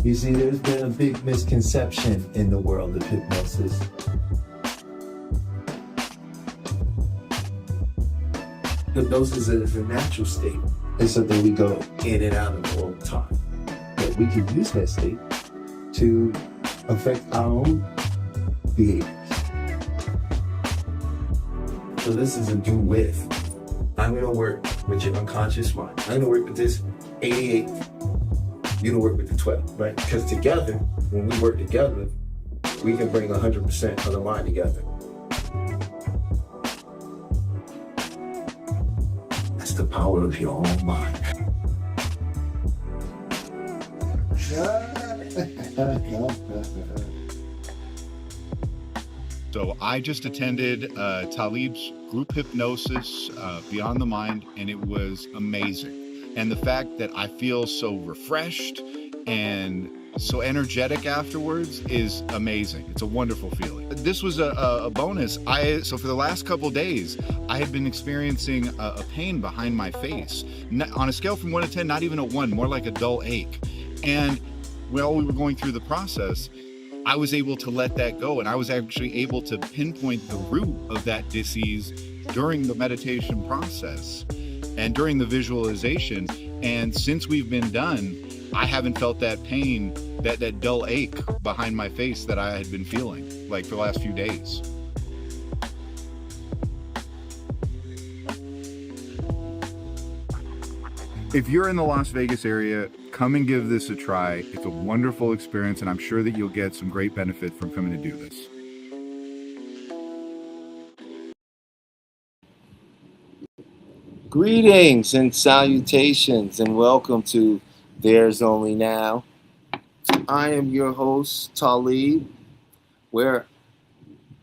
You see, there's been a big misconception in the world of hypnosis. Hypnosis is a natural state. It's something we go in and out of all the time. But we can use that state to affect our own behaviors. So this is a do with. I'm gonna work with your unconscious mind. I'm gonna work with this 88. You're gonna work with the 12, right? Because together, when we work together, we can bring 100% of the mind together. That's the power of your own mind. So I just attended Talib's group hypnosis, Beyond the Mind, and it was amazing. And the fact that I feel so refreshed and so energetic afterwards is amazing. It's a wonderful feeling. This was a bonus. So for the last couple days, I had been experiencing a pain behind my face. On a scale from 1 to 10, not even a 1, more like a dull ache. And while we were going through the process, I was able to let that go, and I was actually able to pinpoint the root of that disease during the meditation process and during the visualization. And since we've been done, I haven't felt that pain, that dull ache behind my face that I had been feeling like for the last few days. If you're in the Las Vegas area, come and give this a try. It's a wonderful experience, and I'm sure that you'll get some great benefit from coming to do this. Greetings and salutations, and welcome to There's Only Now. I am your host, Talib, where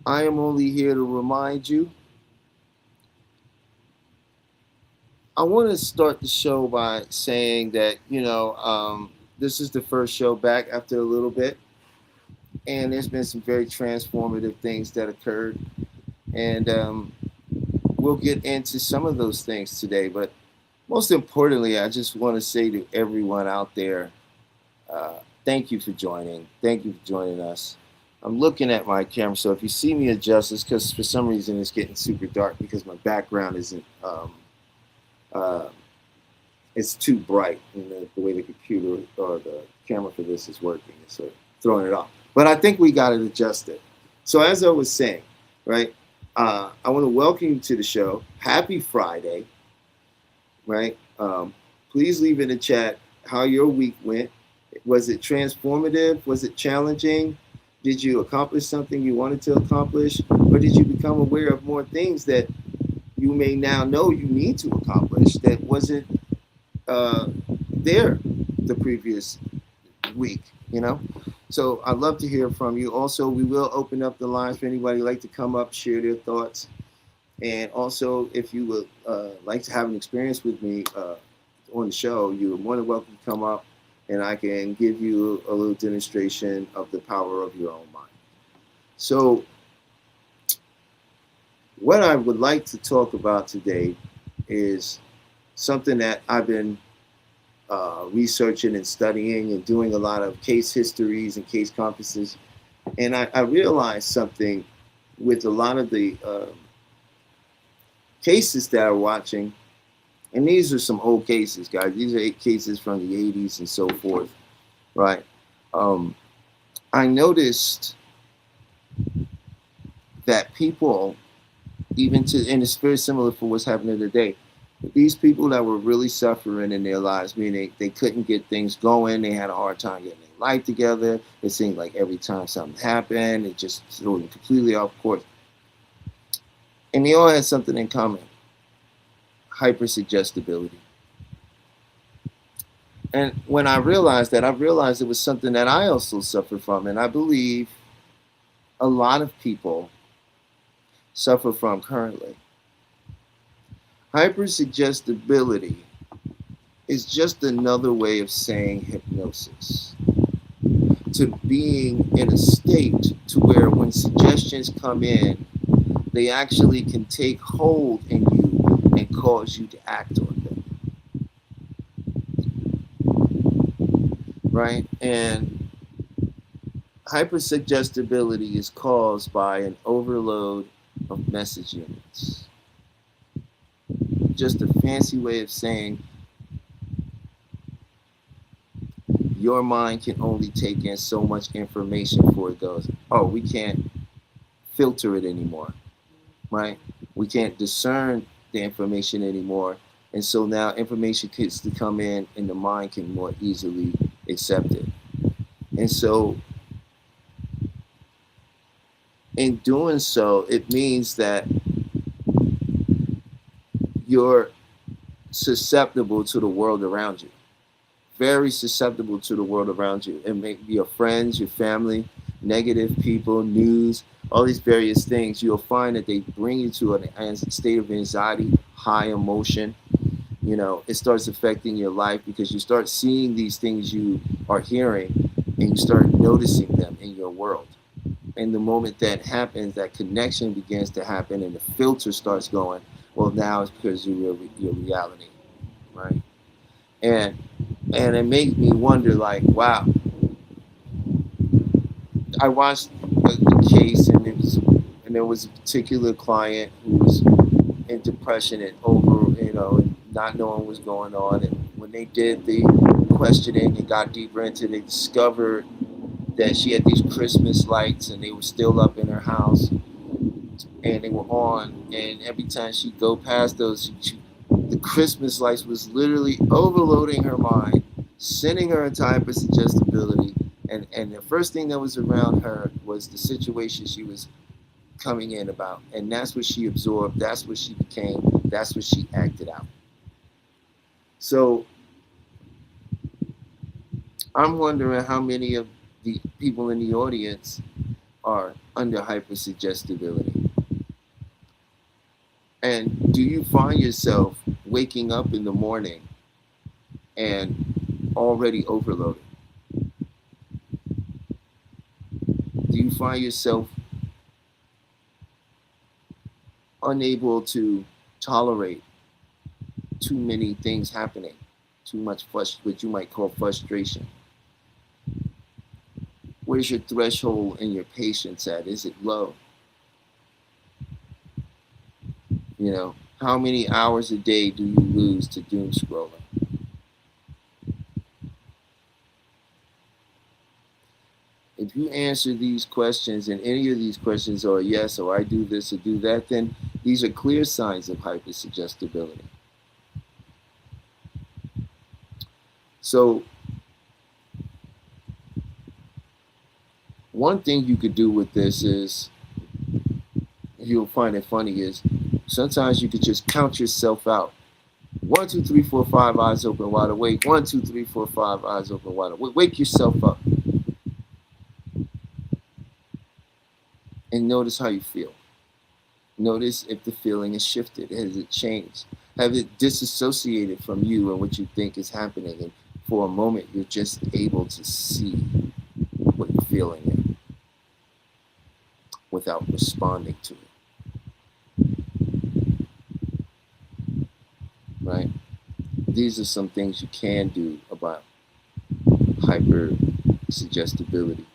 I am only here to remind you. I want to start the show by saying that, this is the first show back after a little bit, and there's been some very transformative things that occurred, and we'll get into some of those things today. But most importantly, I just want to say to everyone out there, thank you for joining. Thank you for joining us. I'm looking at my camera, so if you see me adjust, it's because for some reason it's getting super dark because my background isn't... it's too bright in the way the computer or the camera for this is working. It's throwing it off. But I think we got it adjusted. So as I was saying, right, I want to welcome you to the show. Happy Friday, right? Please leave in the chat how your week went. Was it transformative? Was it challenging? Did you accomplish something you wanted to accomplish? Or did you become aware of more things that you may now know you need to accomplish that wasn't there the previous week, So I'd love to hear from you. Also, we will open up the lines for anybody who'd like to come up, share their thoughts. And also, if you would like to have an experience with me on the show, you're more than welcome to come up and I can give you a little demonstration of the power of your own mind. So what I would like to talk about today is something that I've been researching and studying and doing a lot of case histories and case conferences. And I realized something with a lot of the cases that I'm watching. And these are some old cases, guys. These are cases from the 80s and so forth, right? I noticed that people, and it's very similar for what's happening today. These people that were really suffering in their lives, meaning they couldn't get things going, they had a hard time getting their life together. It seemed like every time something happened, it just threw them completely off course. And they all had something in common: hypersuggestibility. And when I realized that, it was something that I also suffer from, and I believe a lot of people suffer from currently. Hypersuggestibility is just another way of saying hypnosis. To being in a state to where when suggestions come in, they actually can take hold in you and cause you to act on them. right? And hypersuggestibility is caused by an overload of message units. Just a fancy way of saying your mind can only take in so much information before it goes, oh, we can't filter it anymore, right? We can't discern the information anymore. And so now information gets to come in and the mind can more easily accept it. And so in doing so, it means that you're susceptible to the world around you, very susceptible to the world around you. It may be your friends, your family, negative people, news, all these various things. You'll find that they bring you to a state of anxiety, high emotion. You know, it starts affecting your life because you start seeing these things you are hearing and you start noticing them in your world. And the moment that happens, that connection begins to happen and the filter starts going, well, now it's because you're your reality, right? And it made me wonder, like, wow. I watched the case, and there was a particular client who was in depression and not knowing what's going on. And when they did the questioning and got deeper into it, they discovered that she had these Christmas lights, and they were still up in her house, and they were on. And every time she'd go past those, the Christmas lights was literally overloading her mind, sending her into hypersuggestibility. And the first thing that was around her was the situation she was coming in about. And that's what she absorbed. That's what she became. That's what she acted out. So I'm wondering how many of the people in the audience are under hypersuggestibility. And do you find yourself waking up in the morning and already overloaded? Do you find yourself unable to tolerate too many things happening, too much what you might call frustration? Where's your threshold and your patience at? Is it low? You know, how many hours a day do you lose to doom scrolling? If you answer these questions and any of these questions are yes, or I do this or do that, then these are clear signs of hypersuggestibility. So one thing you could do with this is, you'll find it funny, is sometimes you could just count yourself out. 1, 2, 3, 4, 5, eyes open, wide awake. 1, 2, 3, 4, 5, eyes open, wide awake. Wake yourself up. And notice how you feel. Notice if the feeling has shifted. Has it changed? Have it disassociated from you and what you think is happening? And for a moment, you're just able to see what you're feeling without responding to it. Right? These are some things you can do about hypersuggestibility.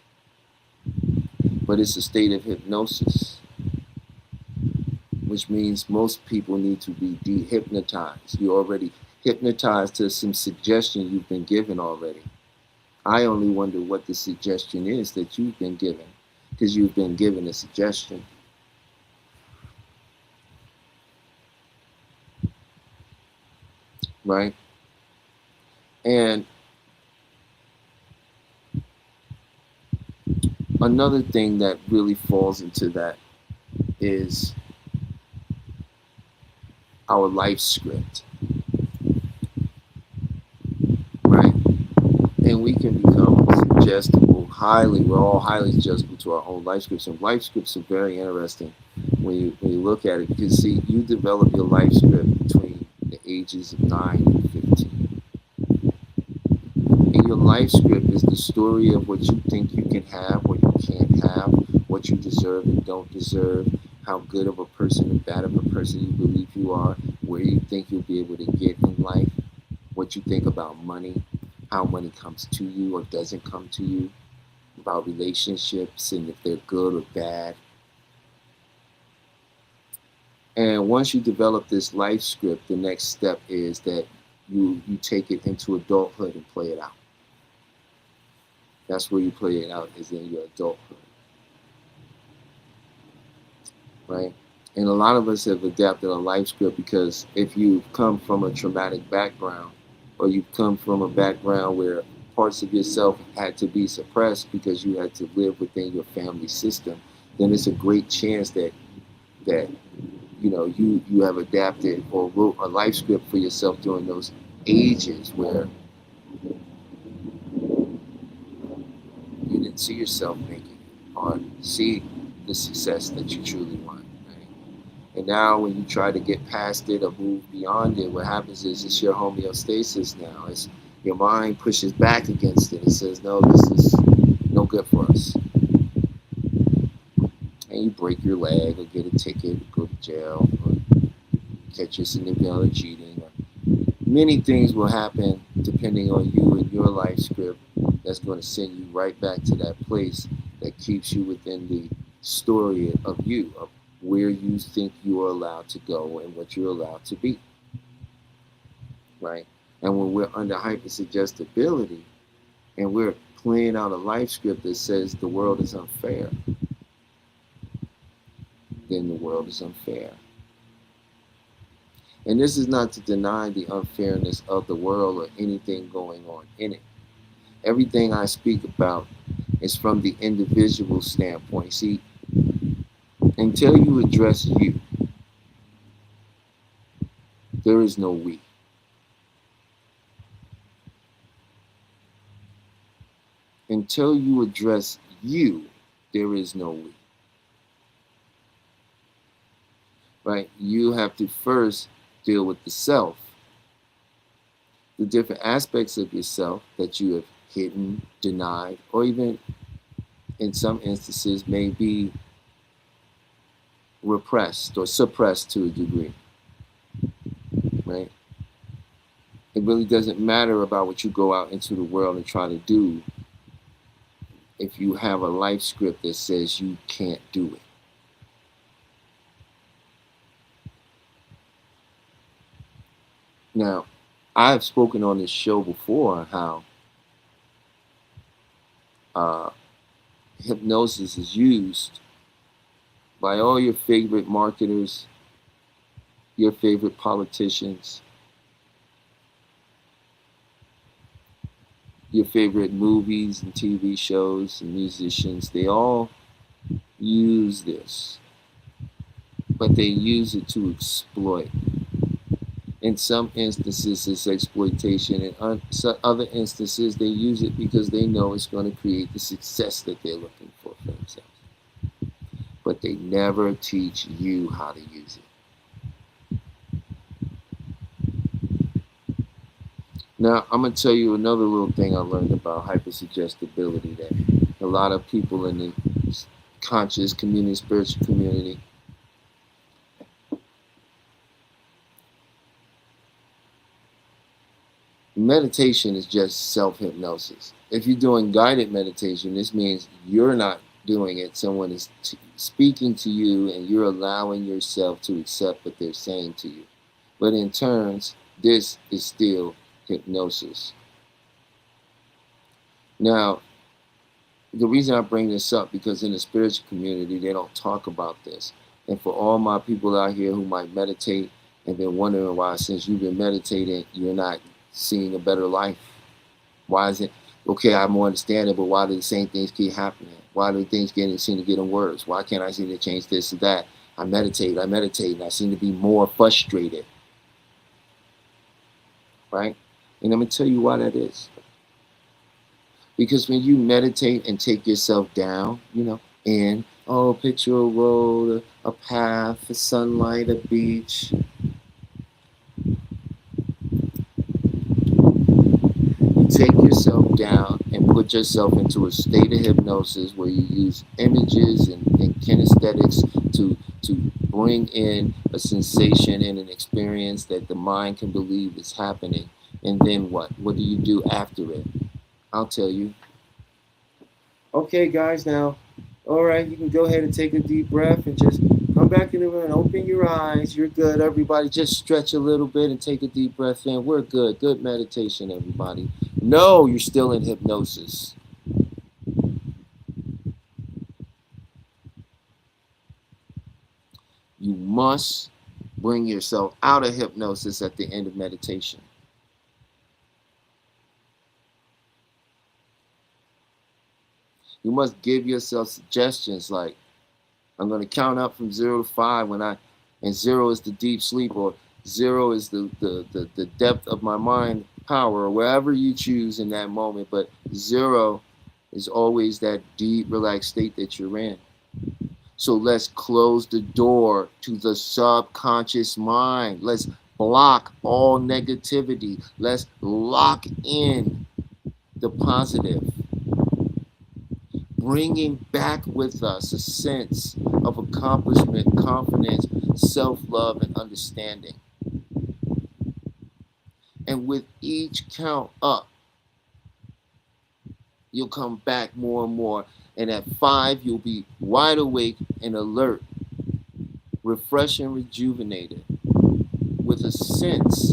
But it's a state of hypnosis, which means most people need to be dehypnotized. You're already hypnotized to some suggestion you've been given already. I only wonder what the suggestion is that you've been given, because you've been given a suggestion. Right? And another thing that really falls into that is our life script, right? And we can become suggestible, we're all highly suggestible to our own life scripts. And life scripts are very interesting when you look at it, because see, you develop your life script between the ages of 9 and 15. And your life script is the story of what you think you can have, what you can't have, what you deserve and don't deserve, how good of a person and bad of a person you believe you are, where you think you'll be able to get in life, what you think about money, how money comes to you or doesn't come to you, about relationships and if they're good or bad. And once you develop this life script, the next step is that you take it into adulthood and play it out. That's where you play it out, is in your adulthood. Right? And a lot of us have adapted a life script because if you've come from a traumatic background, or you've come from a background where parts of yourself had to be suppressed because you had to live within your family system, then it's a great chance that you have adapted or wrote a life script for yourself during those ages where you didn't see yourself making it or see the success that you truly want. Right? And now when you try to get past it or move beyond it, what happens is it's your homeostasis now. It's your mind pushes back against it. It says, no, this is no good for us. And you break your leg or get a ticket, or go to jail, or catch your significant other cheating. Many things will happen depending on you and your life script that's going to send you right back to that place that keeps you within the story of you, of where you think you are allowed to go and what you're allowed to be. Right? And when we're under hypersuggestibility and we're playing out a life script that says the world is unfair, then the world is unfair. And this is not to deny the unfairness of the world or anything going on in it. Everything I speak about is from the individual standpoint. See, until you address you, there is no we. Until you address you, there is no we. Right? You have to first deal with the self, the different aspects of yourself that you have hidden, denied, or even in some instances may be repressed or suppressed to a degree. Right? It really doesn't matter about what you go out into the world and try to do if you have a life script that says you can't do it. Now, I've spoken on this show before how hypnosis is used by all your favorite marketers, your favorite politicians, your favorite movies and TV shows and musicians. They all use this, but they use it to exploit. In some instances, it's exploitation. In other instances, they use it because they know it's going to create the success that they're looking for themselves. But they never teach you how to use it. Now, I'm going to tell you another little thing I learned about hypersuggestibility that a lot of people in the conscious community, spiritual community, meditation is just self-hypnosis. If you're doing guided meditation, this means you're not doing it. Someone is speaking to you and you're allowing yourself to accept what they're saying to you. But in turns, this is still hypnosis. Now, the reason I bring this up, because in the spiritual community, they don't talk about this. And for all my people out here who might meditate and been wondering why, since you've been meditating, you're not seeing a better life. Why is it? Okay, I more understand it, but why do the same things keep happening? Why do things seem to get worse? Why can't I seem to change this or that? I meditate, and I seem to be more frustrated. Right? And I'm going to tell you why that is. Because when you meditate and take yourself down, picture a road, a path, a sunlight, a beach. Take yourself down and put yourself into a state of hypnosis where you use images and kinesthetics to bring in a sensation and an experience that the mind can believe is happening. And then what? What do you do after it? I'll tell you. Okay, guys, now, all right, you can go ahead and take a deep breath and just come back in the room and open your eyes. You're good, everybody. Just stretch a little bit and take a deep breath in. We're good. Good meditation, everybody. No, you're still in hypnosis. You must bring yourself out of hypnosis at the end of meditation. You must give yourself suggestions like, I'm going to count up from 0 to 5 and 0 is the deep sleep, or 0 is the depth of my mind power, or wherever you choose in that moment. But 0 is always that deep, relaxed state that you're in. So let's close the door to the subconscious mind. Let's block all negativity. Let's lock in the positive. Bringing back with us a sense of accomplishment, confidence, self-love, and understanding. And with each count up, you'll come back more and more. And at 5, you'll be wide awake and alert, refreshed and rejuvenated, with a sense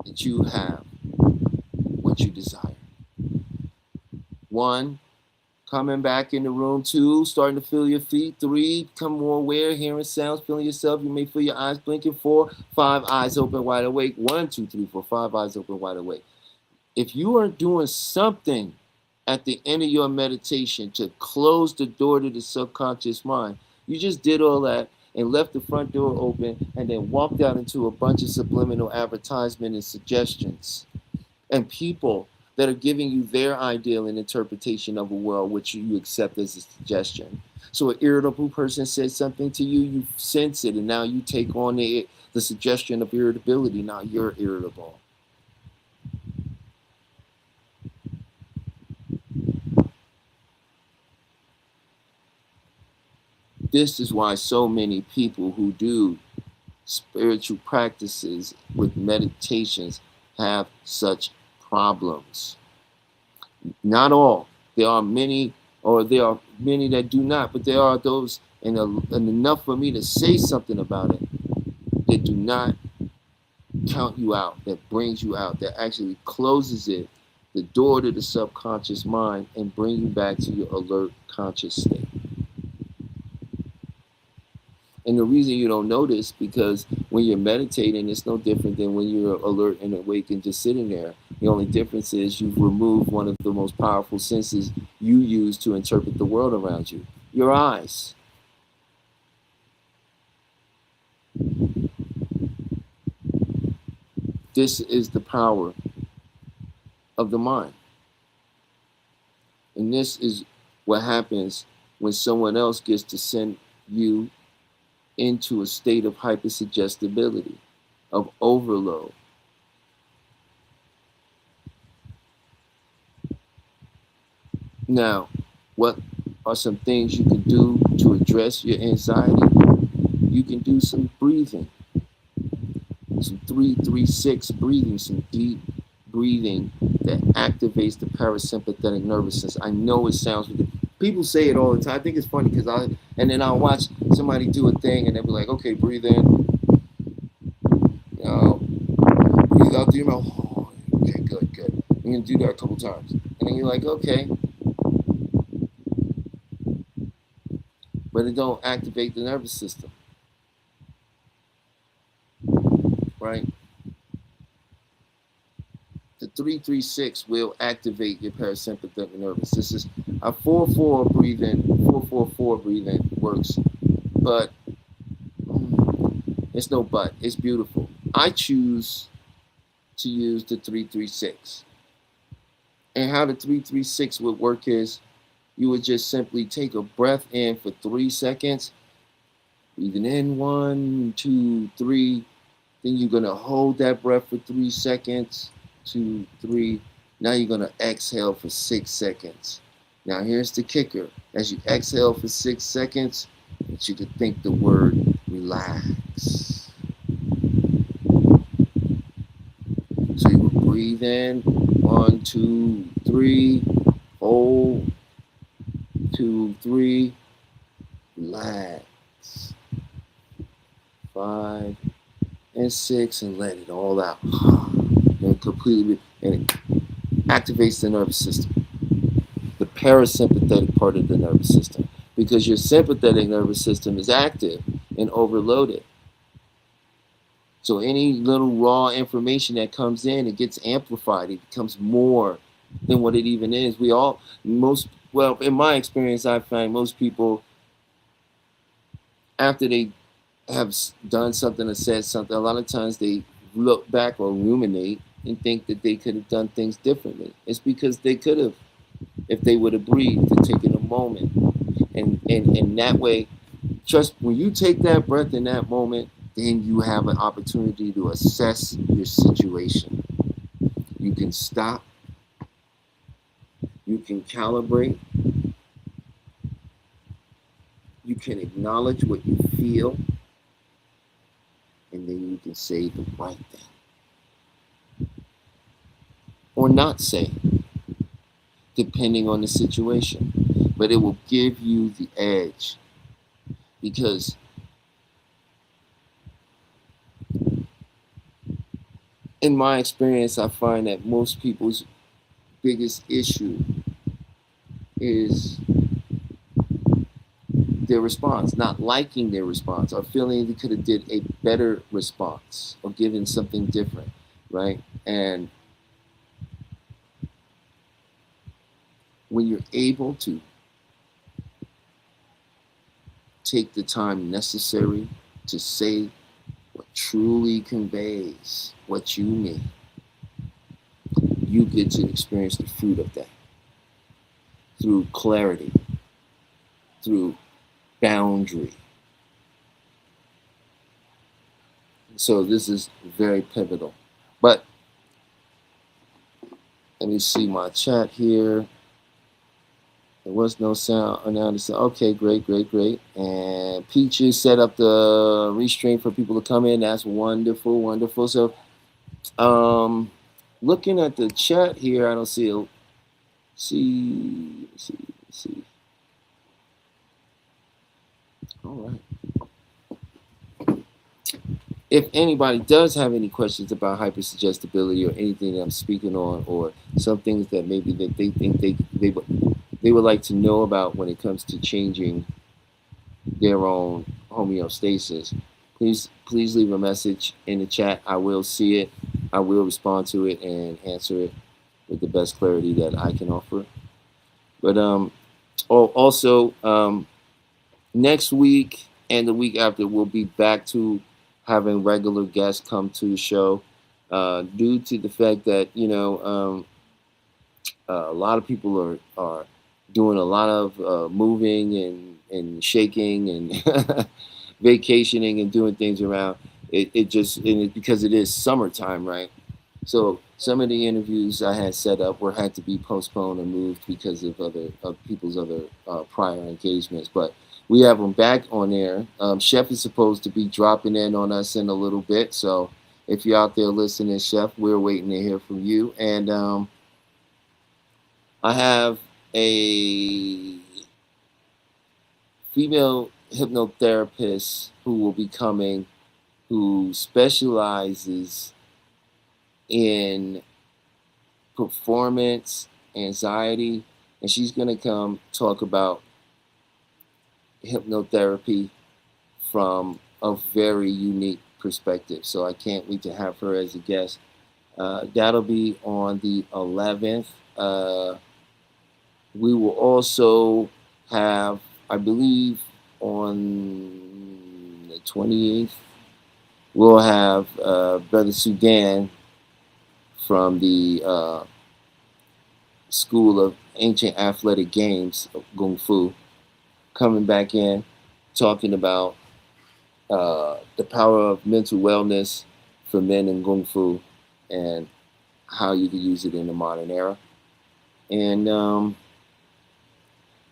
that you have what you desire. 1, coming back in the room. 2, starting to feel your feet. 3, become more aware, hearing sounds, feeling yourself. You may feel your eyes blinking. 4, 5, eyes open, wide awake. 1, 2, 3, 4, 5, eyes open, wide awake. If you are doing something at the end of your meditation to close the door to the subconscious mind, you just did all that and left the front door open and then walked out into a bunch of subliminal advertisement and suggestions and people that are giving you their ideal and interpretation of a world which you accept as a suggestion. So an irritable person says something to you, you sense it, and now you take on the suggestion of irritability. Now you're irritable. This is why so many people who do spiritual practices with meditations have such problems. Not all. There are many that do not, but there are those, and enough for me to say something about it, that do not count you out, that brings you out, that actually closes it, the door to the subconscious mind, and bring you back to your alert, conscious state. And the reason you don't notice, because when you're meditating, it's no different than when you're alert and awake and just sitting there. The only difference is you've removed one of the most powerful senses you use to interpret the world around you, your eyes. This is the power of the mind. And this is what happens when someone else gets to send you into a state of hypersuggestibility, of overload. Now, what are some things you can do to address your anxiety? You can do some breathing, some 3-3-6 breathing, some deep breathing that activates the parasympathetic nervous system. I know it sounds ridiculous. People say it all the time. I think it's funny because I'll watch somebody do a thing and they'll be like, okay, breathe in, breathe out through your mouth. Oh, okay, good. You're gonna do that a couple times, and then you're like, okay, but it don't activate the nervous system, right? The 3-3-6 will activate your parasympathetic nervous. This is a 4-4 breathing. 4-4-4 breathing works, but it's no but. It's beautiful. I choose to use the 3-3-6. And how the 3-3-6 would work is you would just simply take a breath in for 3 seconds, breathing in 1, 2, 3. Then you're gonna hold that breath for 3 seconds. 2, 3. Now you're going to exhale for 6 seconds. Now here's the kicker. As you exhale for 6 seconds, I want you to think the word relax. So breathe in, 1, 2, 3, hold, 2, 3, relax, 5 and 6, and let it all out. And completely, and it activates the nervous system, the parasympathetic part of the nervous system, because your sympathetic nervous system is active and overloaded. So any little raw information that comes in, it gets amplified. It becomes more than what it even is. Well, in my experience, I find most people, after they have done something or said something, a lot of times they look back or ruminate and think that they could have done things differently. It's because they could have, if they would have breathed and taken a moment. And that way, just when you take that breath in that moment, then you have an opportunity to assess your situation. You can stop, you can calibrate, you can acknowledge what you feel, and then you can say the right thing. Or not say, depending on the situation. But it will give you the edge. Because in my experience, I find that most people's biggest issue is their response, not liking their response, or feeling they could have did a better response or given something different, right? And when you're able to take the time necessary to say what truly conveys what you mean, you get to experience the fruit of that through clarity, through boundary. So this is very pivotal. But let me see my chat here. There was no sound. Okay, great. And Peaches set up the restream for people to come in. That's wonderful. So, looking at the chat here, I don't see. See. All right. If anybody does have any questions about hypersuggestibility or anything that I'm speaking on, or some things that maybe that they think they would like to know about when it comes to changing their own homeostasis, please leave a message in the chat. I will see it. I will respond to it and answer it with the best clarity that I can offer. But also next week and the week after, we'll be back to having regular guests come to the show, due to the fact that a lot of people are doing a lot of moving and shaking and vacationing and doing things around. Because it is summertime, right? So some of the interviews I had set up had to be postponed or moved because of people's other prior engagements. But we have them back on air. Chef is supposed to be dropping in on us in a little bit. So if you're out there listening, Chef, we're waiting to hear from you. And I have a female hypnotherapist who will be coming, who specializes in performance anxiety, and she's going to come talk about hypnotherapy from a very unique perspective. So I can't wait to have her as a guest. That'll be on the 11th. We will also have, I believe, on the 28th, we'll have Brother Sudan from the School of Ancient Athletic Games of Kung Fu coming back in, talking about the power of mental wellness for men in Kung Fu and how you can use it in the modern era. And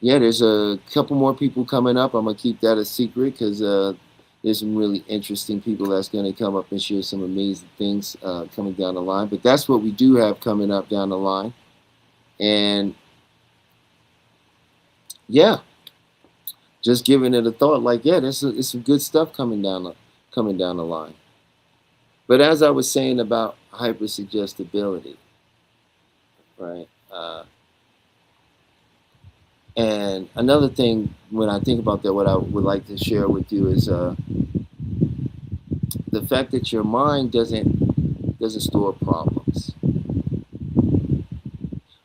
there's a couple more people coming up. I'm going to keep that a secret because There's some really interesting people that's going to come up and share some amazing things coming down the line. But that's what we do have coming up down the line. And yeah, just giving it a thought, like, yeah, there's some good stuff coming down the line. But as I was saying about hypersuggestibility, right? And another thing, when I think about that, what I would like to share with you is the fact that your mind doesn't store problems.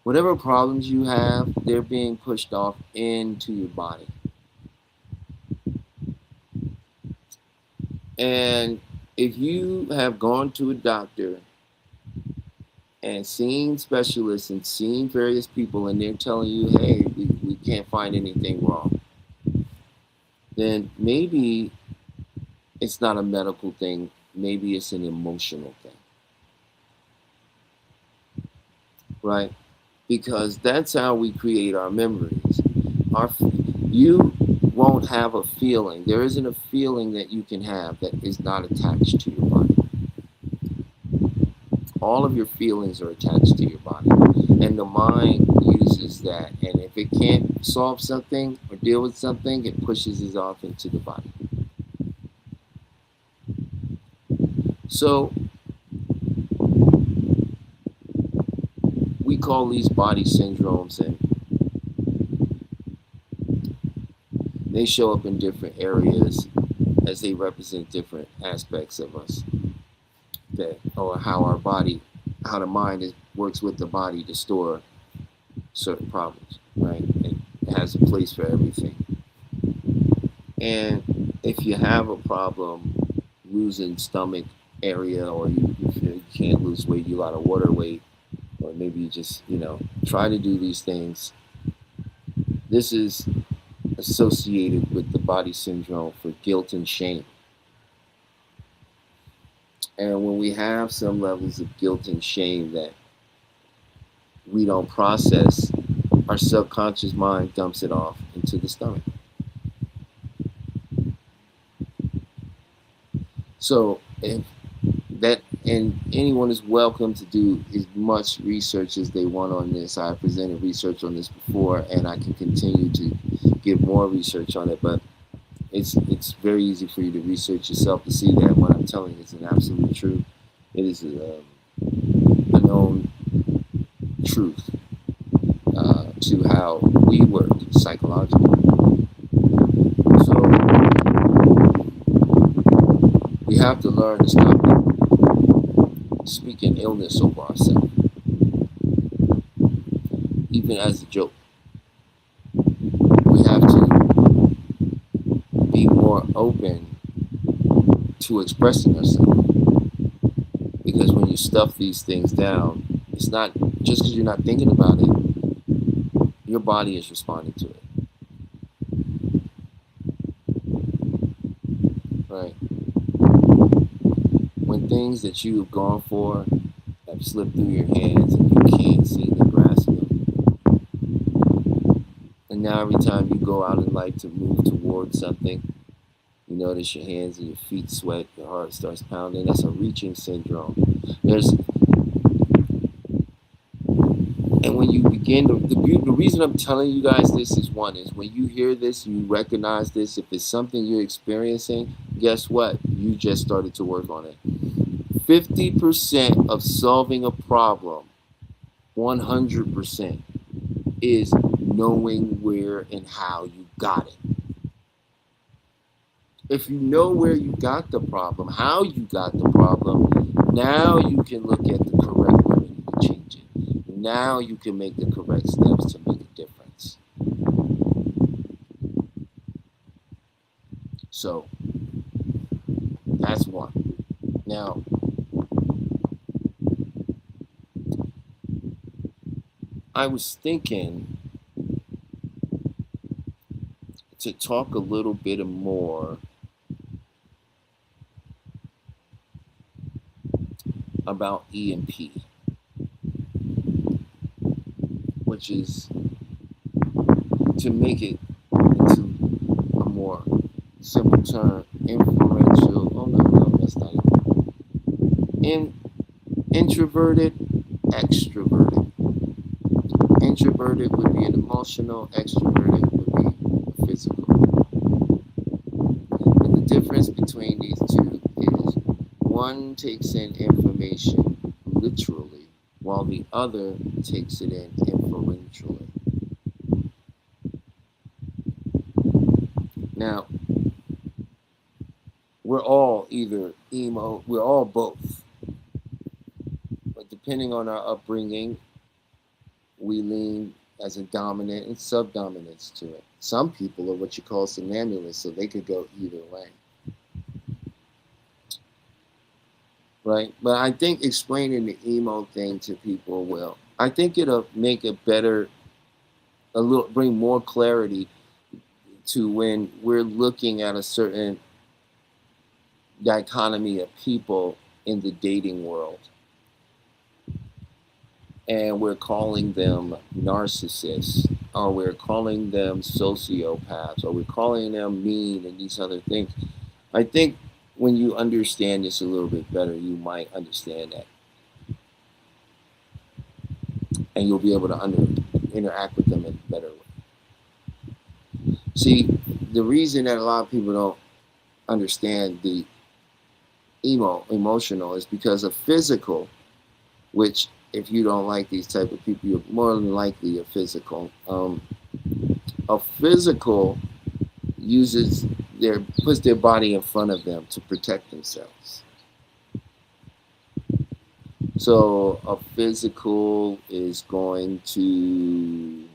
Whatever problems you have, they're being pushed off into your body. And if you have gone to a doctor and seen specialists and seen various people and they're telling you, hey, we can't find anything wrong, then maybe it's not a medical thing. Maybe it's an emotional thing, right? Because that's how we create our memories. You won't have a feeling. There isn't a feeling that you can have that is not attached to your body. All of your feelings are attached to your body. And the mind uses that. And if it can't solve something or deal with something, it pushes it off into the body. So we call these body syndromes, and they show up in different areas as they represent different aspects of us, that, or how the mind works with the body to store certain problems, right? It has a place for everything. And if you have a problem losing stomach area, or you can't lose weight, you got a water weight, or maybe you just, try to do these things, this is associated with the body syndrome for guilt and shame. And when we have some levels of guilt and shame that we don't process, our subconscious mind dumps it off into the stomach. So and anyone is welcome to do as much research as they want on this. I presented research on this before, and I can continue to give more research on it, but it's very easy for you to research yourself to see that what I'm telling you is an absolute truth. It is a known truth to how we work psychologically. So we have to learn to stop speaking illness over ourselves, even as a joke. We have to be more open to expressing ourselves, because when you stuff these things down, it's not just because you're not thinking about it, your body is responding to it, right? When things that you have gone for have slipped through your hands and you can't seem to grasp them, and now every time you go out in life to move towards something, you notice your hands and your feet sweat, your heart starts pounding. That's a reaching syndrome. And when you begin to, the reason I'm telling you guys this is when you hear this, you recognize this, if it's something you're experiencing, guess what? You just started to work on it. 50% of solving a problem, 100%, is knowing where and how you got it. If you know where you got the problem, how you got the problem, now you can look at the correct remedy to change it. Now you can make the correct steps to make a difference. So that's one. Now, I was thinking to talk a little bit more about EMP, which is to make it into a more simple term, inferential. Oh no, that's not it. Introverted, extroverted. Introverted would be an emotional, extroverted would be a physical. And the difference between these two is one takes in information literally, while the other takes it in inferentially. Now, we're all either emo, we're all both. But depending on our upbringing, we lean as a dominant and subdominance to it. Some people are what you call somnambulists, so they could go either way. Right? But I think explaining the emo thing to people will. I think it'll make it better, bring more clarity to when we're looking at a certain dichotomy of people in the dating world. And we're calling them narcissists, or we're calling them sociopaths, or we're calling them mean and these other things. I think when you understand this a little bit better, you might understand that. And you'll be able to interact with them in a better way. See, the reason that a lot of people don't understand the emotional is because of physical, which if you don't like these type of people, you're more than likely a physical. A physical puts their body in front of them to protect themselves. So a physical is going to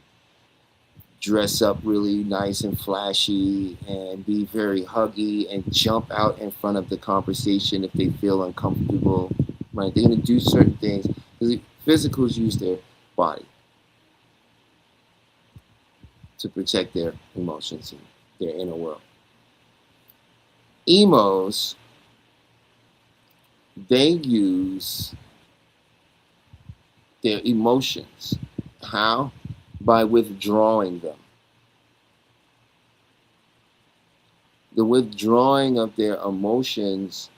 dress up really nice and flashy and be very huggy and jump out in front of the conversation if they feel uncomfortable. Right? They're going to do certain things because physicals use their body to protect their emotions and their inner world. Emos, they use their emotions. How? By withdrawing them. The withdrawing of their emotions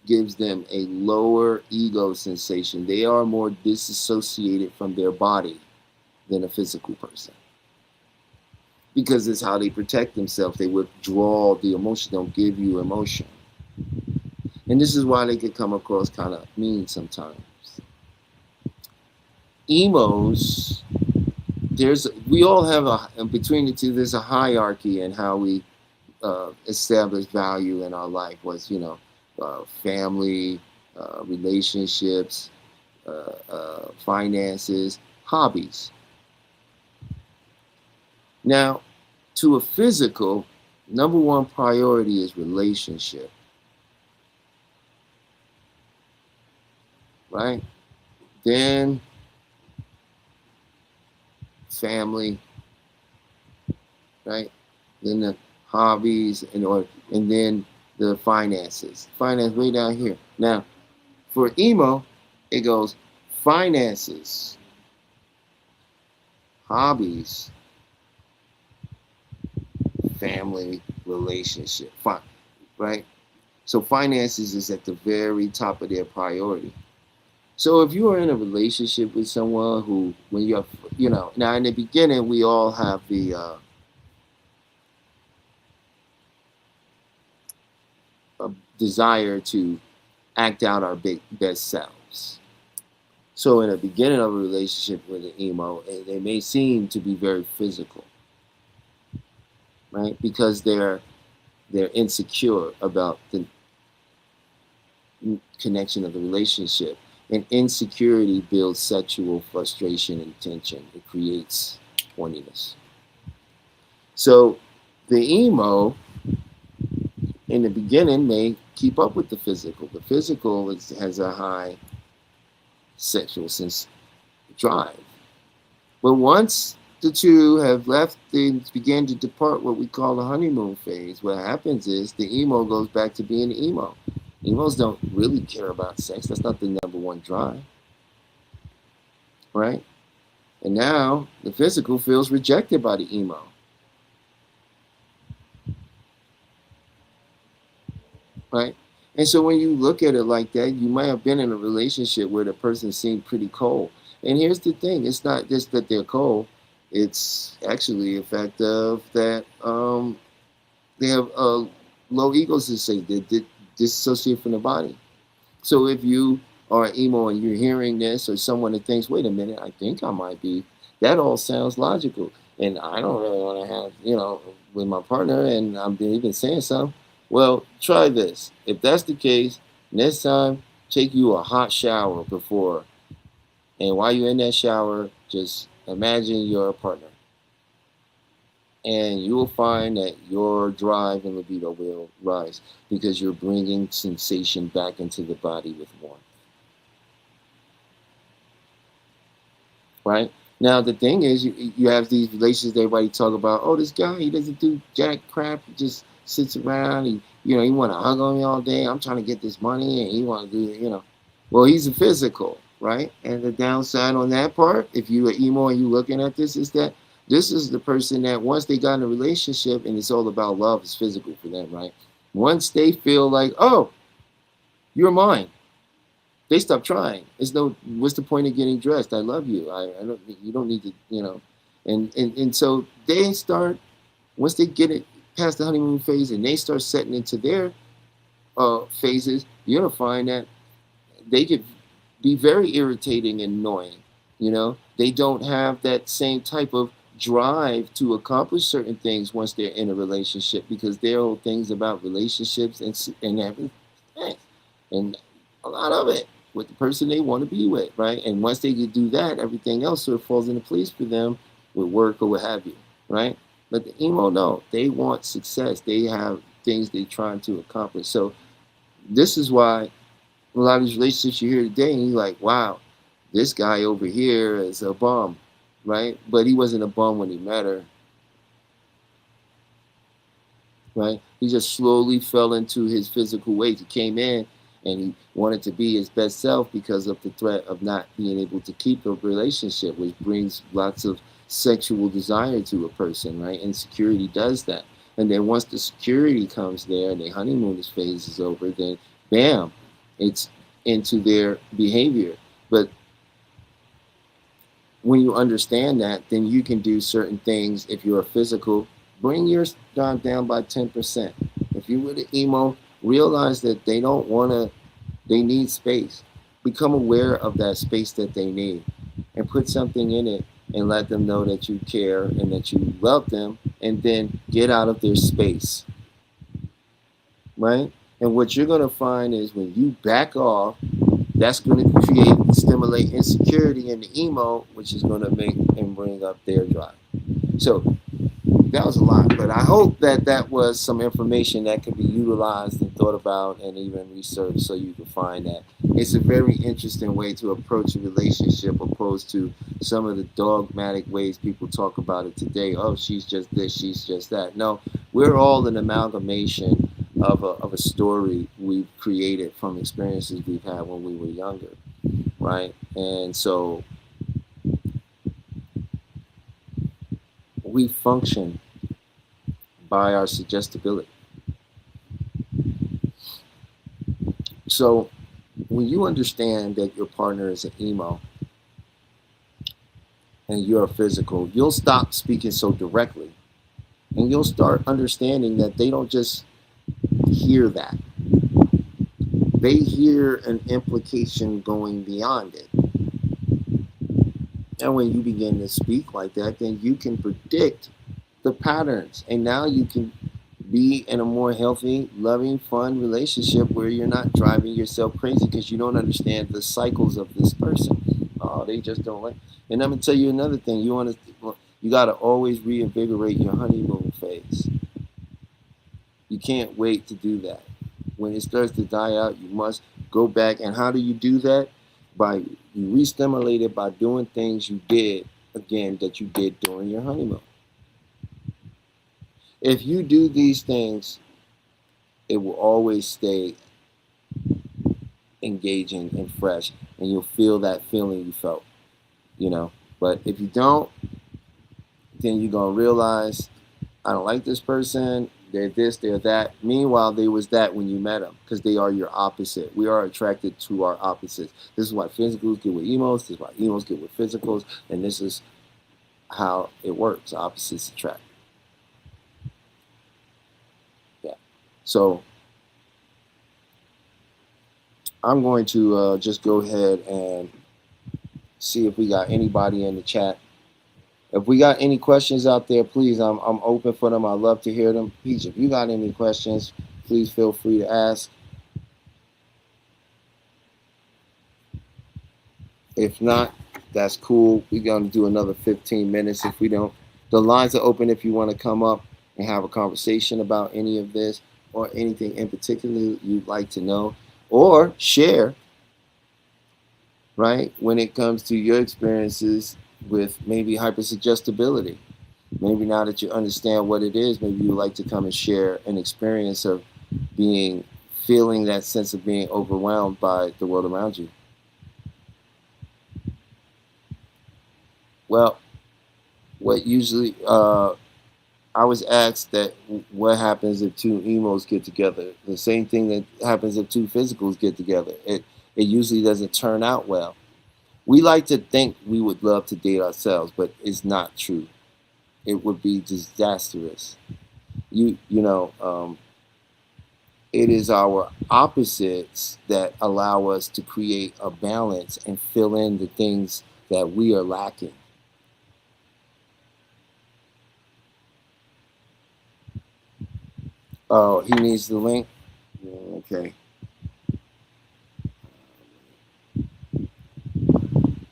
gives them a lower ego sensation. They are more disassociated from their body than a physical person. Because it's how they protect themselves. They withdraw the emotion, don't give you emotion. And this is why they could come across kind of mean sometimes. Emos, we all have between the two, there's a hierarchy in how we establish value in our life. Was, family, relationships, finances, hobbies. Now, to a physical, number one priority is relationship. Right? Then family, right? Then the hobbies, and then the finances. Finance way down here. Now, for emo, it goes finances, hobbies, family, relationship. Fine, right? So finances is at the very top of their priority. So if you are in a relationship with someone who, when you have, now in the beginning, we all have the a desire to act out our best selves. So in the beginning of a relationship with an emo, they may seem to be very physical, right? Because they're insecure about the connection of the relationship. And insecurity builds sexual frustration and tension. It creates horniness. So the emo, in the beginning, may keep up with the physical. The physical has a high sexual sense drive. But once the two have left and begin to depart what we call the honeymoon phase, what happens is the emo goes back to being emo. Emos don't really care about sex. That's not the number one drive. Right? And now the physical feels rejected by the emo. right? And so when you look at it like that, you might have been in a relationship where the person seemed pretty cold. And here's the thing: it's not just that they're cold; it's actually a fact of that they have low egos to say they disassociate from the body. So if you are emo and you're hearing this, or someone that thinks, "Wait a minute, I think I might be," that all sounds logical. And I don't really want to have, with my partner, and I'm even saying something. Well, try this. If that's the case, next time take you a hot shower before, and while you're in that shower, just imagine you're a partner, and you will find that your drive and libido will rise because you're bringing sensation back into the body with warmth. Right? Now the thing is, you have these relationships. Everybody talk about, oh, this guy, he doesn't do jack crap. He just sits around. He want to hug on me all day. I'm trying to get this money, and he want to do. Well, he's a physical, right? And the downside on that part, if you are emo and you looking at this, is that this is the person that once they got in a relationship, and it's all about love, it's physical for them, right? Once they feel like, oh, you're mine, they stop trying. What's the point of getting dressed? I love you. I don't. You don't need to. And so they start, once they get it past the honeymoon phase and they start setting into their phases. You're gonna find that they could be very irritating and annoying. They don't have that same type of drive to accomplish certain things once they're in a relationship because their whole things about relationships and everything, and a lot of it with the person they want to be with, right? And once they can do that, everything else sort of falls into place for them with work or what have you, right? But the emo, no, they want success. They have things they're trying to accomplish. So this is why a lot of these relationships you hear today, and you're like, wow, this guy over here is a bum, right? But he wasn't a bum when he met her, right? He just slowly fell into his physical ways. He came in and he wanted to be his best self because of the threat of not being able to keep a relationship, which brings lots of sexual desire to a person, right? And security does that. And then once the security comes there and the honeymoon phase is over, then bam, it's into their behavior. But when you understand that, then you can do certain things. If you're a physical, bring your down by 10%. If you were the emo, realize that they need space. Become aware of that space that they need and put something in it and let them know that you care and that you love them, and then get out of their space, right? And what you're going to find is when you back off, that's going to stimulate insecurity in the emo, which is going to make and bring up their drive. So that was a lot, but I hope that was some information that could be utilized and thought about and even researched, so you can find that it's a very interesting way to approach a relationship opposed to some of the dogmatic ways people talk about it today. Oh, she's just this, she's just that. No, we're all an amalgamation of a story we've created from experiences we've had when we were younger, right? And so we function by our suggestibility. So when you understand that your partner is an emo and you're a physical, you'll stop speaking so directly, and you'll start understanding that they don't just hear that. They hear an implication going beyond it. And when you begin to speak like that, then you can predict the patterns. And now you can be in a more healthy, loving, fun relationship where you're not driving yourself crazy because you don't understand the cycles of this person. Oh, they just don't like. And I'm gonna tell you another thing. You got to always reinvigorate your honeymoon phase. You can't wait to do that. When it starts to die out, you must go back. And how do you do that? You re-stimulate it by doing things you did, again, that you did during your honeymoon. If you do these things, it will always stay engaging and fresh, and you'll feel that feeling you felt, But if you don't, then you're going to realize, I don't like this person. They're this, they're that. Meanwhile, they was that when you met them because they are your opposite. We are attracted to our opposites. This is why physicals get with emos. This is why emos get with physicals. And this is how it works. Opposites attract. Yeah. So I'm going to just go ahead and see if we got anybody in the chat. If we got any questions out there, please, I'm open for them. I love to hear them. Peach, if you got any questions, please feel free to ask. If not, that's cool. We're going to do another 15 minutes. If we don't, the lines are open if you want to come up and have a conversation about any of this or anything in particular you'd like to know or share, right, when it comes to your experiences with maybe hypersuggestibility. Maybe now that you understand what it is, maybe you'd like to come and share an experience of feeling that sense of being overwhelmed by the world around you. Well, what usually, I was asked that what happens if two emos get together? The same thing that happens if two physicals get together. It usually doesn't turn out well. We like to think we would love to date ourselves, but it's not true. It would be disastrous. It is our opposites that allow us to create a balance and fill in the things that we are lacking. Oh, he needs the link? Okay.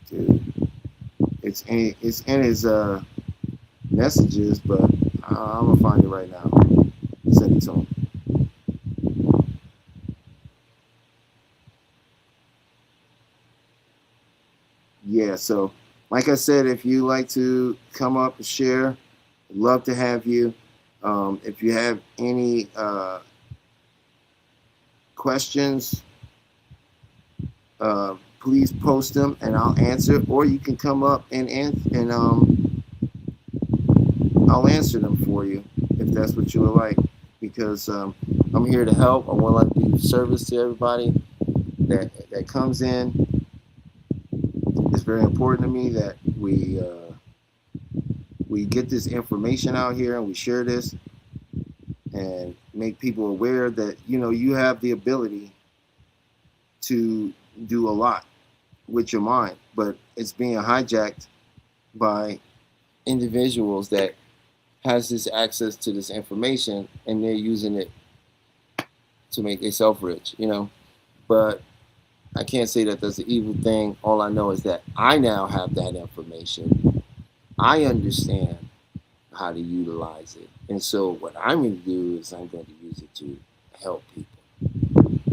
Dude. It's in his messages, but I'm gonna find it right now. Send it to him. Yeah, so like I said, if you like to come up and share, I'd love to have you. If you have any questions, please post them and I'll answer. Or you can come up and I'll answer them for you if that's what you would like. Because I'm here to help. I want to be of service to everybody that comes in. It's very important to me that we get this information out here and we share this and make people aware that you have the ability to do a lot with your mind, but it's being hijacked by individuals that has this access to this information and they're using it to make themselves rich, But I can't say that that's an evil thing. All I know is that I now have that information. I understand how to utilize it. And so what I'm going to do is I'm going to use it to help people,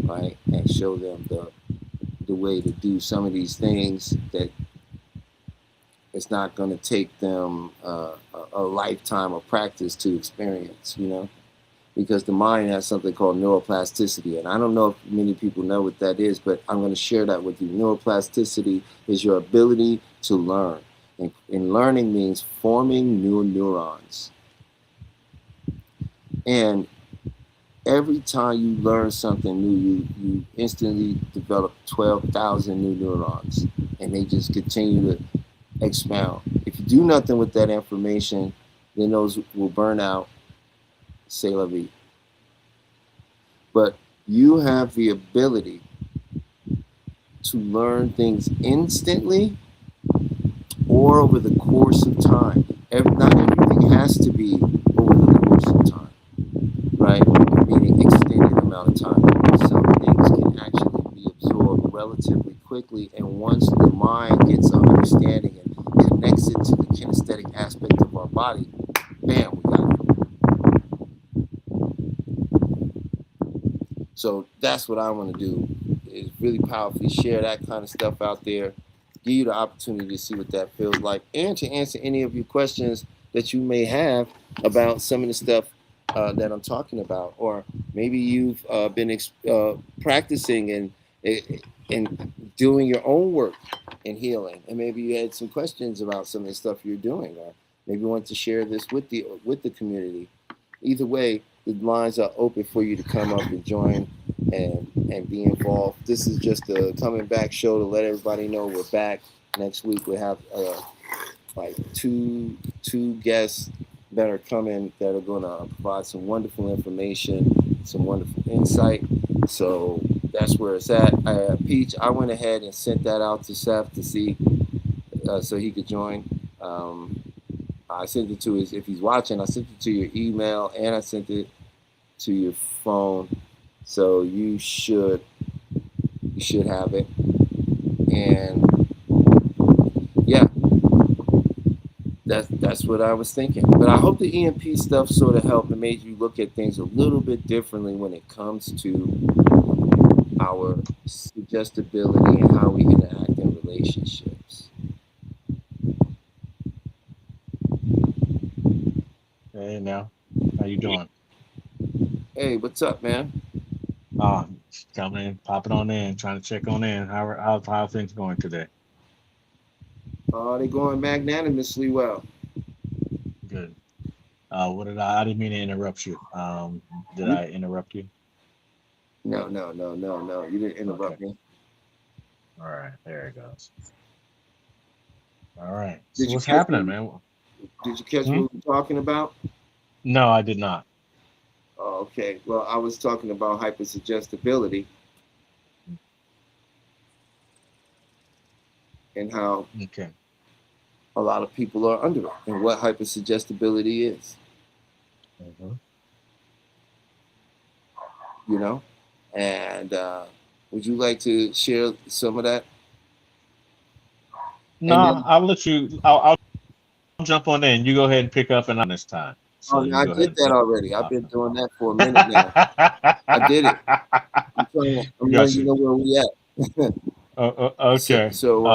right? And show them the way to do some of these things that it's not going to take them a lifetime of practice to experience, because the mind has something called neuroplasticity. And I don't know if many people know what that is, but I'm going to share that with you. Neuroplasticity is your ability to learn. And learning means forming new neurons. And every time you learn something new, you instantly develop 12,000 new neurons. And they just continue to expound. If you do nothing with that information, then those will burn out. C'est la vie. But you have the ability to learn things instantly or over the course of time. Not everything has to be over the course of time, right? Meaning extended amount of time. Some things can actually be absorbed relatively quickly, and once the mind gets an understanding and connects it to the kinesthetic aspect of our body, bam, we got it. So that's what I want to do, is really powerfully share that kind of stuff out there, give you the opportunity to see what that feels like, and to answer any of your questions that you may have about some of the stuff that I'm talking about. Or maybe you've been practicing and doing your own work in healing, and maybe you had some questions about some of the stuff you're doing, or maybe you want to share this with the community. Either way, the lines are open for you to come up and join and be involved. This is just a coming back show to let everybody know we're back. Next week we have like two guests that are coming that are going to provide some wonderful information, some wonderful insight. So that's where it's at. Peach, I went ahead and sent that out to Seth to see so he could join. I sent it to his, if he's watching, I sent it to your email and I sent it to your phone. So you should have it. And yeah, that's what I was thinking. But I hope the EMP stuff sort of helped and made you look at things a little bit differently when it comes to our suggestibility and how we interact in relationships. Hey now, how you doing? Hey, what's up, man? Just coming in, popping on in, trying to check on in. How are things going today? They're going magnanimously well. Good. What did I didn't mean to interrupt you. Did I interrupt you? No. You didn't interrupt Okay. me. All right, there it goes. All right. Did So you what's catch happening, me? man? Did you catch Hmm? what we were talking about? No, I did not. Oh, okay. Well, I was talking about hypersuggestibility and how Okay. a lot of people are under it and what hypersuggestibility is, Mhm. you know? And would you like to share some of that? No, And then, I'll let you. I'll jump on in. You go ahead and pick up and on this time. oh, So no, you I go ahead did and that pick already. I've up. been doing that for a minute now. I did it. I'm letting Got you you. know where we at. So, Okay. so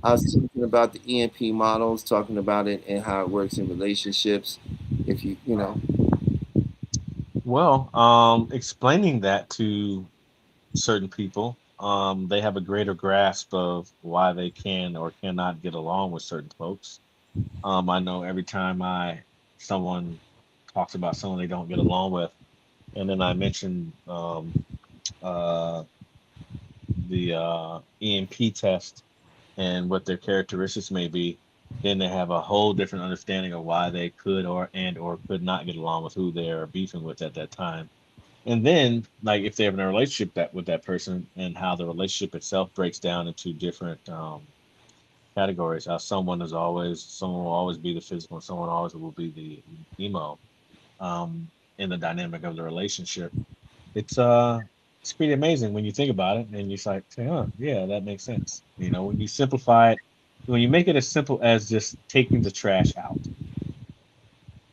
I was talking about the EMP models, talking about it and how it works in relationships. If you know, Well, explaining that to certain people, they have a greater grasp of why they can or cannot get along with certain folks. I know every time someone talks about someone they don't get along with, and then I mention uh, the EMP test and what their characteristics may be, then they have a whole different understanding of why they could or could not get along with who they're beefing with at that time. And then, like, if they're in a relationship with that person, and how the relationship itself breaks down into different categories. How someone will always be the physical, and someone always will be the emo um, in the dynamic of the relationship. It's pretty amazing when you think about it, and you're just like, huh, yeah, that makes sense. When you simplify it, when you make it as simple as just taking the trash out,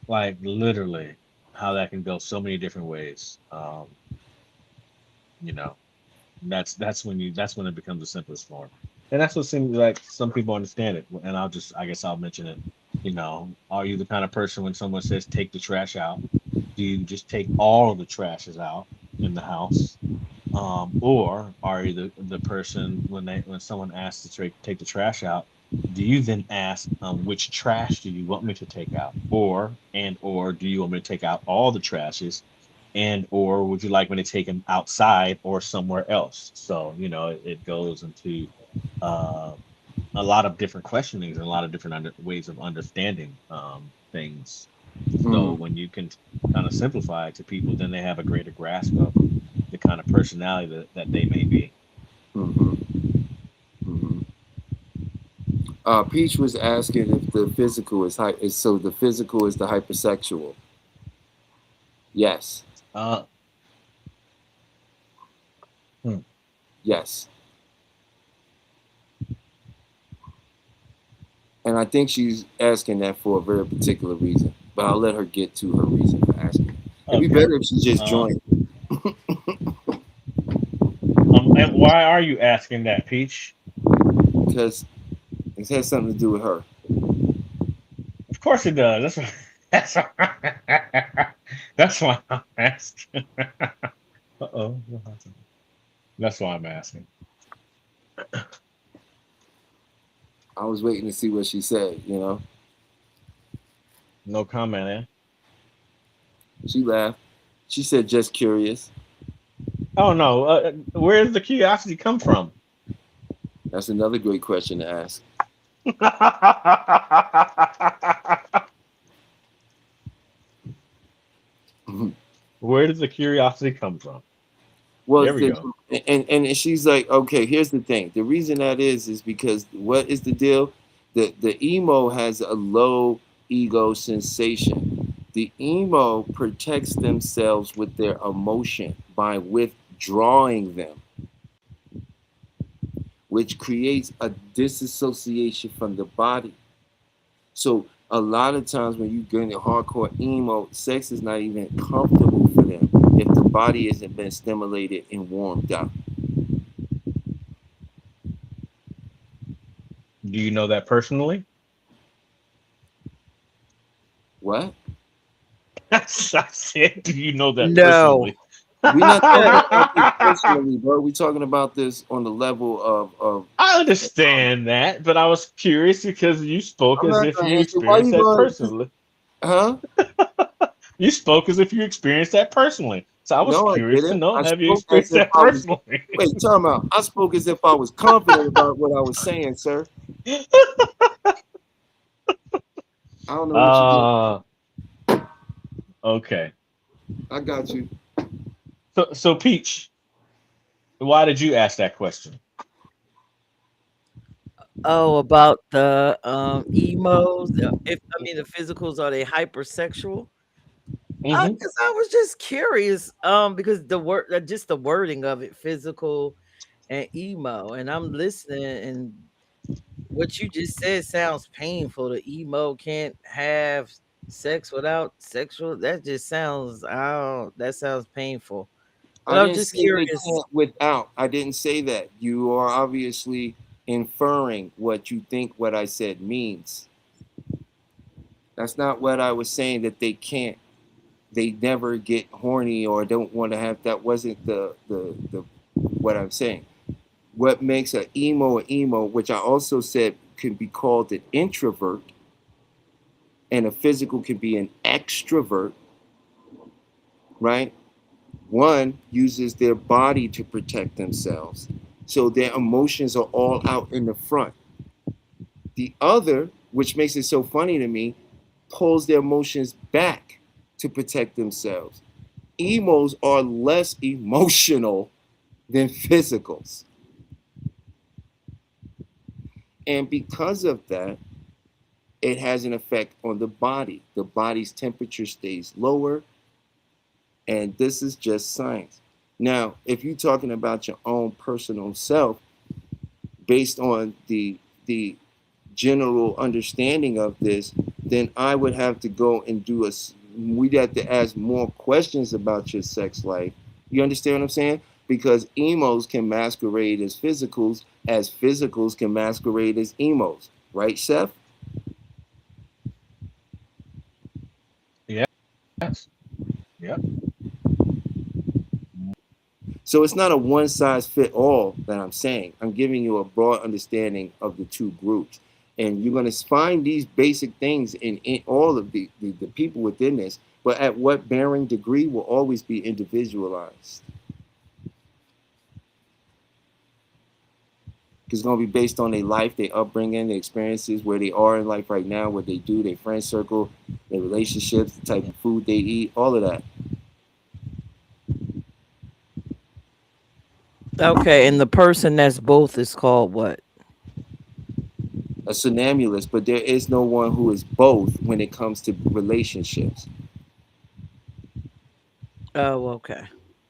like literally, how that can go so many different ways. You know, that's when it becomes the simplest form, and that's what seems like some people understand it. And I guess I'll mention it. Are you the kind of person when someone says take the trash out, do you just take all of the trashes out in the house, or are you the person when someone asks to take the trash out, do you then ask, which trash do you want me to take out, or do you want me to take out all the trashes, and or would you like me to take them outside or somewhere else? So it goes into uh, a lot of different questionings and a lot of different ways of understanding things. So mm, when you can kind of simplify it to people, then they have a greater grasp of the kind of personality that they may be. hmm hmm Peach was asking if the physical so the physical is the hypersexual. Yes, Uh, hmm. yes, and I think she's asking that for a very particular reason. But I'll let her get to her reason for asking. It'd be Okay. better if she just Uh, joined and why are you asking that, Peach? because it has something to do with her. Of course it does. That's why, that's why I'm asking. Uh-oh. That's why I'm asking. I was waiting to see what she said. No comment, eh? She laughed. She said, "Just curious." Oh no, where does the curiosity come from? That's another great question to ask. Where does the curiosity come from? Well, There we go. and she's like, okay, here's the thing. The reason that is because what is the deal? The emo has a low ego sensation. The emo protects themselves with their emotion by withdrawing them, which creates a disassociation from the body. So a lot of times when you get into hardcore emo, sex is not even comfortable for them if the body hasn't been stimulated and warmed up. Do you know that personally? What? I said, do you know that No. personally? We're not talking about this personally, bro. We're talking about this on the level of I understand that, but I was curious because you spoke I'm as not if gonna you answer. Why experienced you that going personally. huh? You spoke as if you experienced that personally. So I was No, I curious to didn't. know, I have you spoke as experienced if that I was personally? wait, time out. I spoke as if I was confident about what I was saying, sir. I don't know what you did. uh okay. I got you. So Peach, why did you ask that question? Oh, about the emos. If I mean the physicals, are they hypersexual? Hmm. Because I was just curious. Because the word, just the wording of it, physical and emo, and I'm listening, and what you just said sounds painful. The emo can't have sex without sexual. That just sounds. Oh, that sounds painful. But I I'm didn't just say they curious. can't without. I didn't say that. You are obviously inferring what you think what I said means. That's not what I was saying that they can't. They never get horny or don't want to have that wasn't the what I'm saying. What makes an emo, which I also said can be called an introvert, and a physical can be an extrovert, right? One uses their body to protect themselves. So their emotions are all out in the front. The other, which makes it so funny to me, pulls their emotions back to protect themselves. Emos are less emotional than physicals. And because of that, it has an effect on the body. The body's temperature stays lower, and this is just science. Now, if you're talking about your own personal self, based on the general understanding of this, then I would have to go and do a. We'd have to ask more questions about your sex life. You understand what I'm saying? Because emos can masquerade as physicals can masquerade as emos, right, Chef? Yes. Yep. So it's not a one size fit all that I'm saying. I'm giving you a broad understanding of the two groups. And you're going to find these basic things in all of the people within this, but at what varying degree will always be individualized. Because it's going to be based on their life, their upbringing, their experiences, where they are in life right now, what they do, their friend circle, their relationships, the type of food they eat, all of that. Okay, and the person that's both is called what? A somnambulist, but there is no one who is both when it comes to relationships. Oh, okay.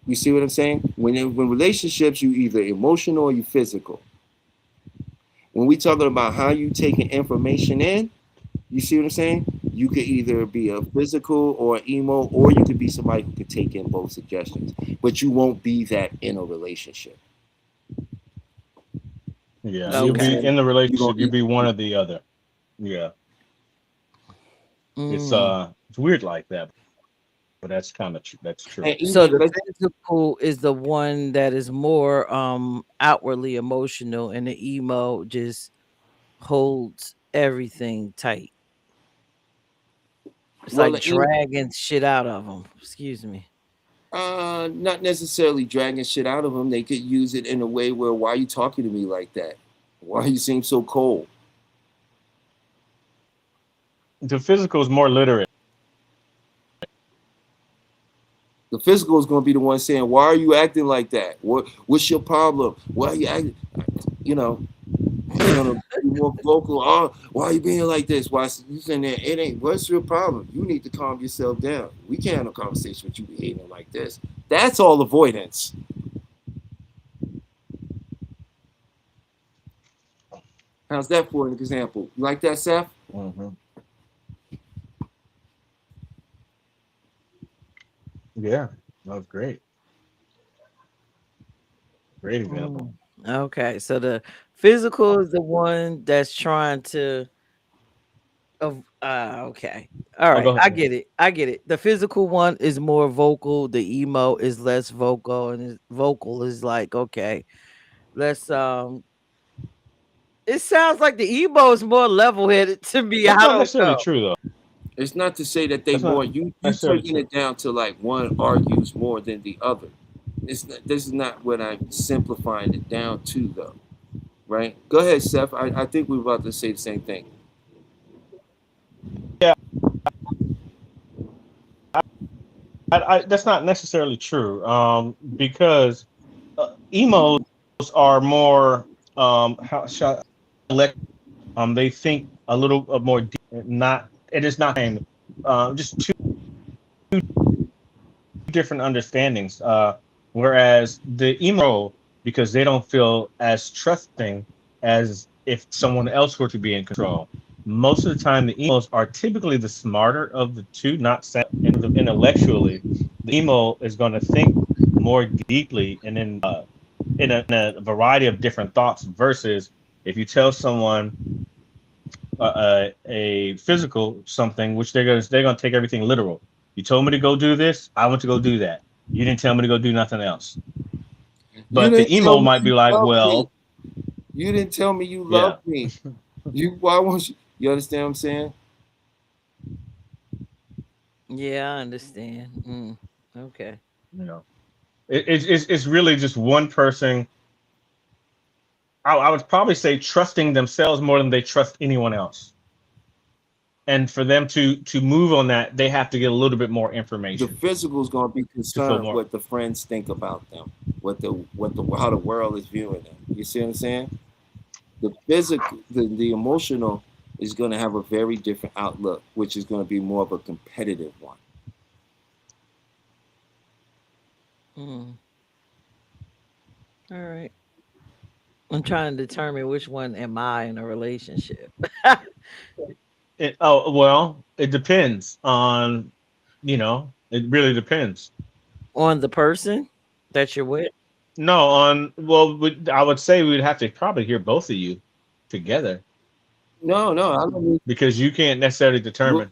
You see what I'm saying? When relationships, you either emotional or you physical. When we talking about how you taking information in, you see what I'm saying? You could either be a physical or emo, or you could be somebody who could take in both suggestions, but you won't be that in a relationship. You Yeah. see You'll what I'm Okay. be saying? in the You gonna relationship. You'll eat. be one or the other. Yeah. Mm. It's weird like that, but that's kind of that's true. And So even the let's physical is the one that is more outwardly emotional, and the emo just holds everything tight. It's Well, like dragging shit out of them. Excuse me. not necessarily dragging shit out of them. They could use it in a way where, why are you talking to me like that? Why you seem so cold? The physical is more literate. The physical is going to be the one saying, "Why are you acting like that? What's your problem? Why are you acting?" You know, you're gonna be more vocal. Oh, why are you being like this? Why you saying that? It ain't. What's your problem? You need to calm yourself down. We can't have a conversation with you behaving like this. That's all avoidance. How's that for an example? You like that, Seth? Mm-hmm. Yeah, that was great. Great example. Okay, so the physical is the one that's trying to. Okay, all Oh, right, go I ahead. get it. I get it. The physical one is more vocal. The emo is less vocal, and vocal is like, okay, let's. It sounds like the emo is more level headed to me. I That's not don't necessarily know. true, though. It's not to say that they That's not more. You necessarily taking true. it down to like one argues more than the other. It's not, this is not what I'm simplifying it down to, though. Right? Go ahead, Seth. I think we're about to say the same thing. Yeah, that's not necessarily true. Because emos are more how shall they think a little more deep, not it is not same. Just two different understandings. Whereas the emo, because they don't feel as trusting as if someone else were to be in control. Most of the time, the emos are typically the smarter of the two, not intellectually. The emo is going to think more deeply and in a variety of different thoughts. Versus if you tell someone a physical something, which they're gonna take everything literal. You told me to go do this, I went to go do that. You didn't tell me to go do nothing else. You But the didn't tell emo me might be you like, loved me. well, You didn't tell me you yeah, loved me. Why won't you? You understand what I'm saying? Yeah, I understand. Okay. you know, it's really just one person. I would probably say trusting themselves more than they trust anyone else. And for them to move on that, they have to get a little bit more The information physical is going to be to feel concerned more. what the friends think about them, what the how the world is viewing them. You see what I'm saying? The physical, the emotional is going to have a very different outlook, which is going to be more of a competitive one. Mm. All right. I'm trying to determine which one am I in a relationship. Well, it depends on, it really depends. On the person that you're with. No, I would say we'd have to probably hear both of you together No, no, I don't mean. because you can't necessarily Well, determine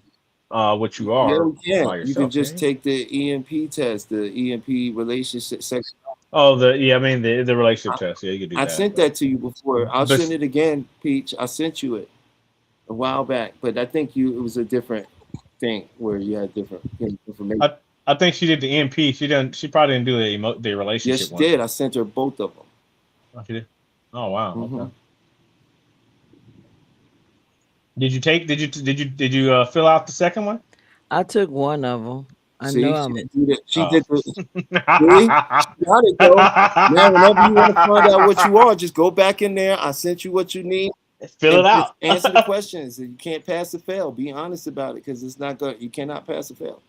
what you yeah, are we can. by You can yourself, can just you? take the EMP test, the EMP relationship sex. Oh, I mean the relationship test. Yeah, you could do I that, sent but that to you before. I'll but send it again, Peach. I sent you it a while back, but I think it was a different thing where you had different information. I think she did the EMP. She probably didn't do the Yes, relationship she one. did. I sent her both of them. Oh, she did. Oh wow. Mm-hmm. Okay. Did you fill out the second one? I took one of them. I know See, she I'm in. did it. She Oh. did the. See, she got it though. Now, whenever you want to find out what you are, just go back in there. I sent you what you need, Fill and it just out. answer the questions. You can't pass or fail. Be honest about it, because it's not good. You cannot pass or fail.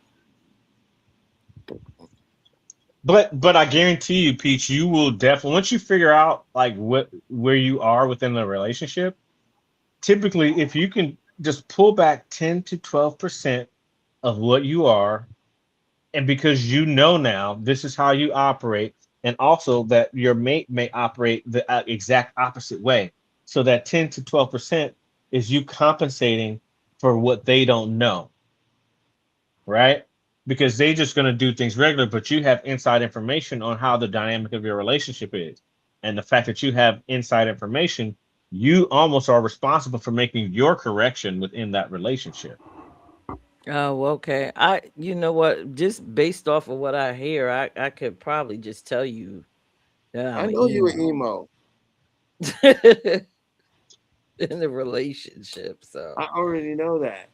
But I guarantee you, Peach, you will definitely once you figure out like where you are within the relationship. Typically, if you can just pull back 10 to 12% of what you are, and because you know now this is how you operate, and also that your mate may operate the exact opposite way, so that 10 to 12% is you compensating for what they don't know, right? Because they just going to do things regular, but you have inside information on how the dynamic of your relationship is. And the fact that you have inside information, you almost are responsible for making your correction within that relationship. Oh, okay. You know what? Just based off of what I hear, I could probably just tell you that I I'm an know you were emo emo. in the relationship. So I already know that.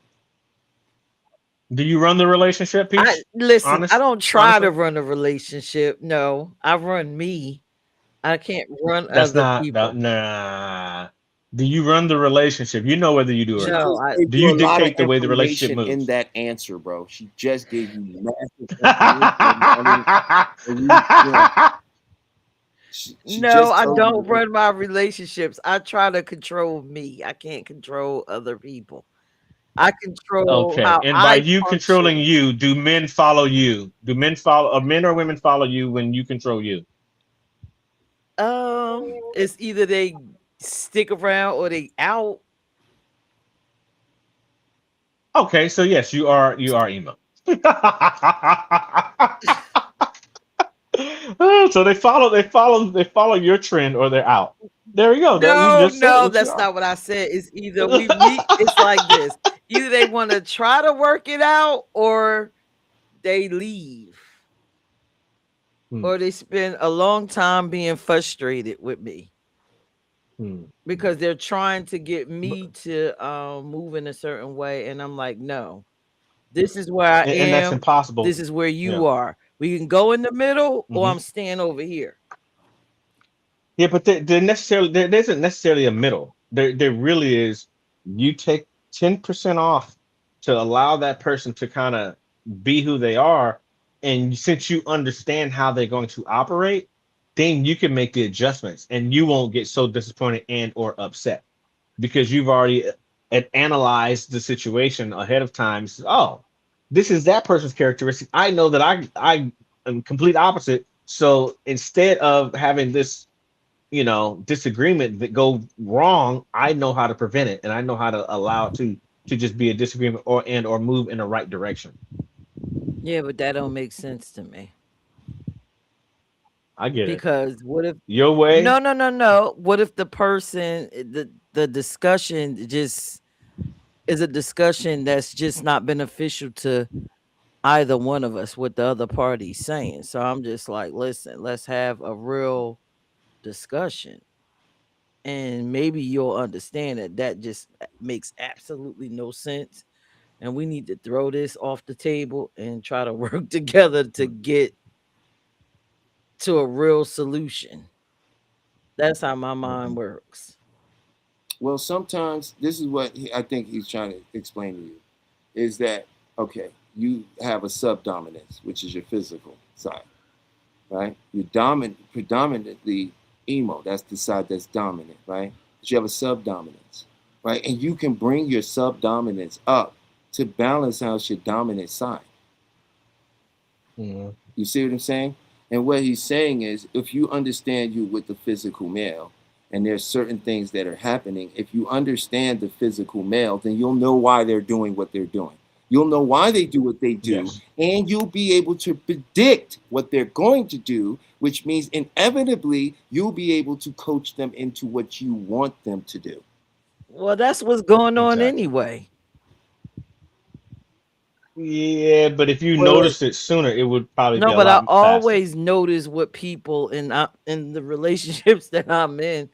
Do you run the relationship, I Peach? listen. I Honest, don't try honestly, to run a relationship. No, I run me. I can't run that's other not that. people. Nah. Do you run the relationship? You know whether you do or She not. No, just gave Do you you a lot of dictate the way the relationship information in moves? that answer, bro. She just gave you massive information. I mean, you know, she no, just I told don't you. run my relationships. I try to control me. I can't control other people. I control Okay, how and by I you controlling function. you, do men follow you? Do men follow, or men or women follow you when you control you? It's either they stick around or they out. Okay, so yes, you are emo. So they follow your trend or they're out. There we go. That you No, just said no, what you that's are. not what I said. It's either we meet. It's like this: either they want to try to work it out, or they leave, Hmm, or they spend a long time being frustrated with me hmm. because they're trying to get But- me to move in a certain way, and I'm like, no, this is where I and that's am. impossible. This is where Yeah. you are. We can go in the middle, or Hmm. I'm staying over here. Yeah, but there isn't necessarily a middle. There really is. You take 10% off to allow that person to kind of be who they are, and since you understand how they're going to operate, then you can make the adjustments, and you won't get so disappointed and or upset because you've already analyzed the situation ahead of time. So, oh, this is that person's characteristic. I know that I am complete opposite. So instead of having this disagreement that go wrong, I know how to prevent it, and I know how to allow it to just be a disagreement or move in the right direction. Yeah, but that don't make sense to me I get it. because what if Your way. no, no, no, no. What if the person the discussion just is a discussion that's just not beneficial to either one of us what the other party's saying. So I'm just like, listen, let's have a real discussion. And maybe you'll understand that that just makes absolutely no sense. And we need to throw this off the table and try to work together to get to a real solution. That's how my mind Mhm. works. Well, sometimes this is what I think he's trying to explain to you is that okay, you have a subdominance, which is your physical side, right? You're predominantly emo. That's the side that's dominant, right? But you have a subdominance, right? And you can bring your subdominance up to balance out your dominant side. Mhm. You see what I'm saying? And what he's saying is if you understand you with the physical male, and there's certain things that are happening, if you understand the physical male, then you'll know why they're doing what they're doing. You'll know why they do what they do, Yes. and you'll be able to predict what they're going to do, which means inevitably you'll be able to coach them into what you want them to do. Well, that's what's going on Exactly. anyway. Yeah, but if you Wait, noticed it sooner, it would probably be No, a but I lot faster. always notice what people in the relationships that I'm in,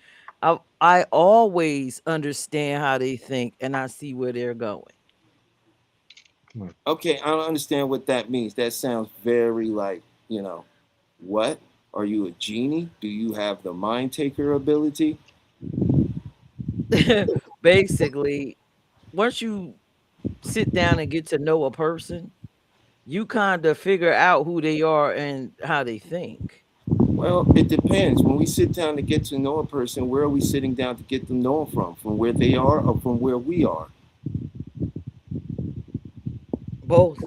I always understand how they think and I see where they're going. Hmm. okay, I don't understand what that means. That sounds very like, what? Are you a genie? Do you have the mind taker ability? Basically, once you sit down and get to know a person, you kind of figure out who they are and how they think. Well, it depends. When we sit down to get to know a person, where are we sitting down to get to know them from? From where they are or from where we are? Both.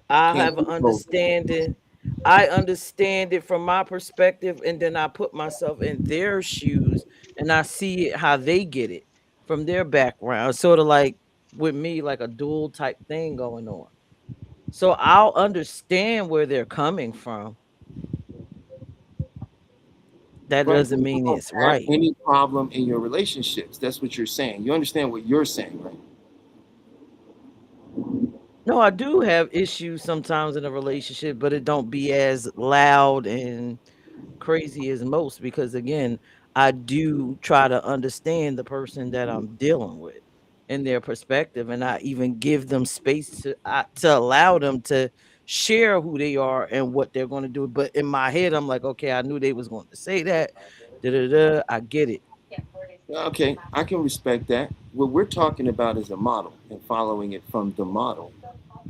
I Can't have an do both. understanding. I understand it from my perspective, and then I put myself in their shoes and I see it how they get it from their background. Sort of like with me, like a dual type thing going on. So I'll understand where they're coming from. That Right. But doesn't you mean don't it's have right. any problem in your relationships. That's what you're saying. You understand what you're saying, right? No, I do have issues sometimes in a relationship, but it don't be as loud and crazy as most because again, I do try to understand the person that I'm dealing with and their perspective, and I even give them space to allow them to share who they are and what they're going to do. But in my head, I'm like, okay, I knew they was going to say that. Da, da, da, I get it. Okay, I can respect that. What we're talking about is a model and following it from the model.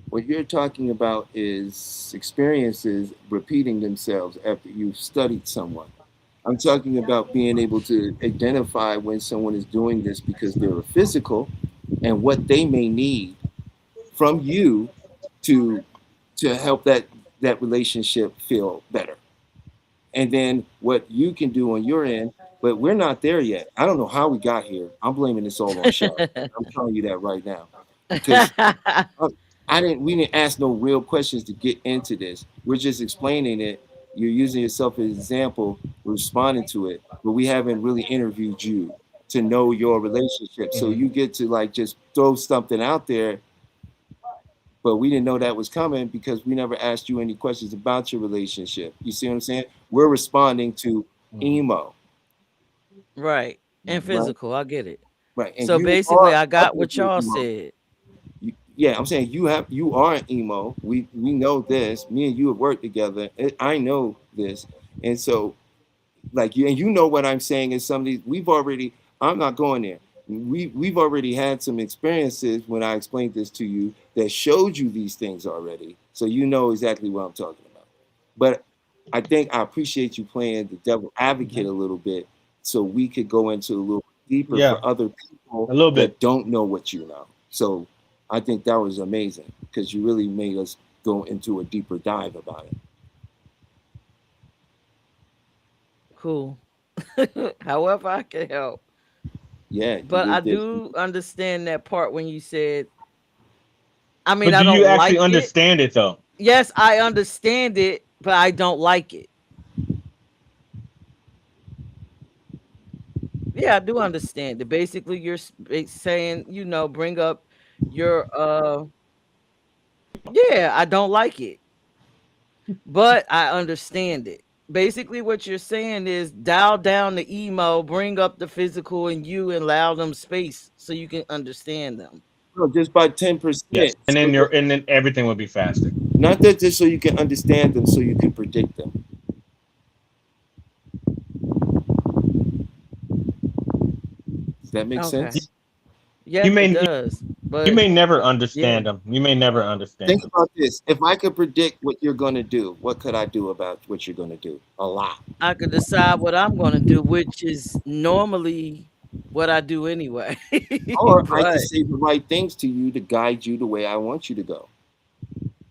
What you're talking about is experiences repeating themselves after you've studied someone. I'm talking about being able to identify when someone is doing this because they're a physical and what they may need from you to help that relationship feel better. And then what you can do on your end, but we're not there yet. I don't know how we got here. I'm blaming this all on Shar. I'm telling you that right now because we didn't ask no real questions to get into this. We're just explaining it. You're using yourself as an example, responding to it, but we haven't really interviewed you to know your relationship. So Mhm. you get to like just throw something out there, but we didn't know that was coming because we never asked you any questions about your relationship. You see what I'm saying? We're responding to Mhm. emo, Right. And right? physical, I get it. Right. And So you basically, are I got what technically y'all emo. said. Yeah, I'm saying you are an emo. We know this. Me and you have worked together. I know this, and so like you and you know what I'm saying is some of these we've already. I'm not going there. We've already had some experiences when I explained this to you that showed you these things already, so you know exactly what I'm talking about. But I think I appreciate you playing the devil advocate Mhm. a little bit, so we could go into a little deeper Yeah, for other people a little bit. that don't know what you know. So I think that was amazing because you really made us go into a deeper dive about it. Cool. However, I can help. Yeah, you But I did this. do understand that part when you said, I mean, But I do you don't actually like it. understand it though? Yes, I understand it, but I don't like it. Yeah, I do understand it. Basically, you're saying, bring up your yeah, I don't like it, but I understand it. Basically, what you're saying is dial down the emo, bring up the physical in you, and allow them space so you can understand them. No, just by Yes. 10%. And So then that, and then everything would be faster. not that just so you can understand them, so you can predict them. Does that make Okay. sense? You Yes, it may does. you But may never yeah, understand them. You may never understand Think them. about this. If I could predict what you're going to do, what could I do about what you're going to do? A lot. I could decide what I'm going to do, which is normally what I do anyway. Or I could But say the right things to you to guide you the way I want you to go.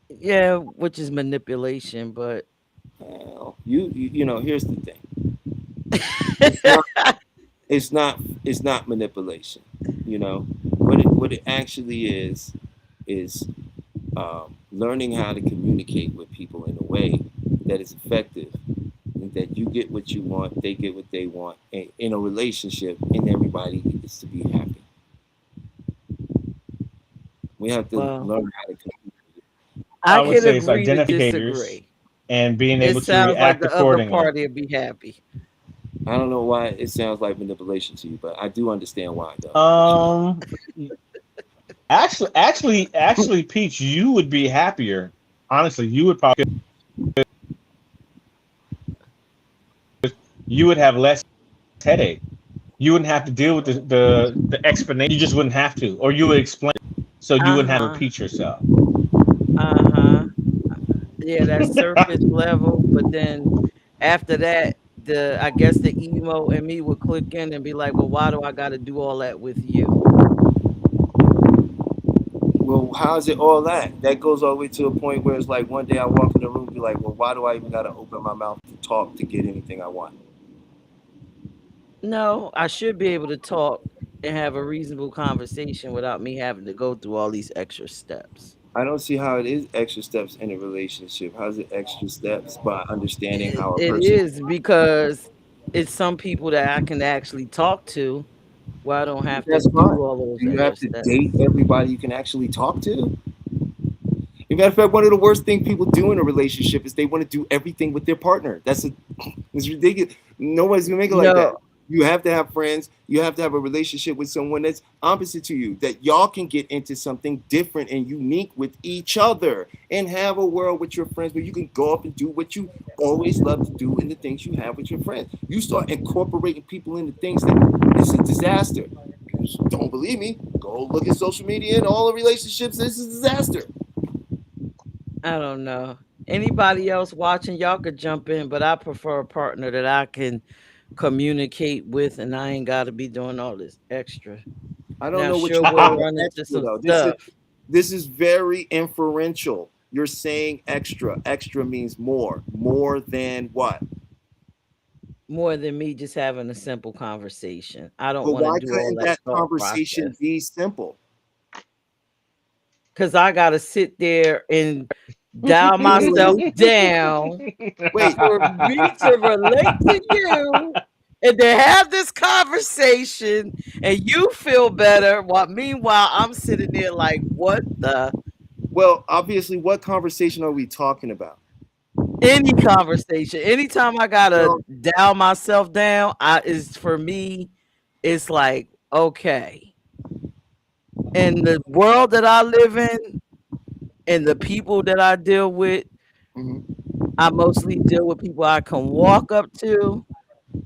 yeah, which is manipulation. But Well, you know, here's the thing. It's not it's not it's not manipulation. You know what it actually is learning how to communicate with people in a way that is effective and that you get what you want, they get what they want, and in a relationship, and everybody gets to be happy. We have to well, learn how to communicate. I I would can say it's agree to identifying behaviors disagree. and being It able to sounds like react the other accordingly. party will be happy. I don't know why it sounds like manipulation to you, but I do understand why, though, for sure. Um, actually, Peach, you would be happier. Honestly, you would probably you would have less headache. You wouldn't have to deal with the explanation. You just wouldn't have to, or you would explain, so you Uh wouldn't have to huh. repeat yourself. Uh huh. Yeah, that surface level. But then after that, I guess the emo and me would click in and be like, well, why do I got to do all that with you? Well, how's it all that? That goes all the way to a point where it's like one day I walk in the room and be like, well, why do I even got to open my mouth to talk to get anything I want? No, I should be able to talk and have a reasonable conversation without me having to go through all these extra steps. I don't see how it is extra steps in a relationship. How's it extra steps by understanding how a It person. is because it's some people that I can actually talk to where I don't have to That's do fine. all Do those you extra have to date steps. everybody you can actually talk to? As a matter of fact, one of the worst things people do in a relationship is they want to do everything with their partner. It's ridiculous. Nobody's gonna make it like that. No, You have to have friends. You have to have a relationship with someone that's opposite to you, that y'all can get into something different and unique with each other, and have a world with your friends where you can go up and do what you always love to do in the things you have with your friends. You start incorporating people into things that it's a disaster. People don't believe me? Go look at social media and all the relationships. It's a disaster. I don't know. Anybody else watching, y'all could jump in, but I prefer a partner that I can communicate with, and I ain't got to be doing all this extra. I don't Now, know what sure, you we'll mean by run into extra some though. stuff. This is very inferential. You're saying extra. Extra means more. More than what? More than me just having a simple conversation. I don't But want why to do all couldn't that that thought conversation process be simple? because I got to sit there and dial In a myself relationship? down Wait, for me to relate to you and then have this conversation and you feel better while meanwhile I'm sitting there like what the well, obviously, what conversation are we talking about? any conversation anytime I gotta Well, dial myself down I is for me it's like okay in the world that I live in and the people that I deal with mhm. I mostly deal with people I can walk up to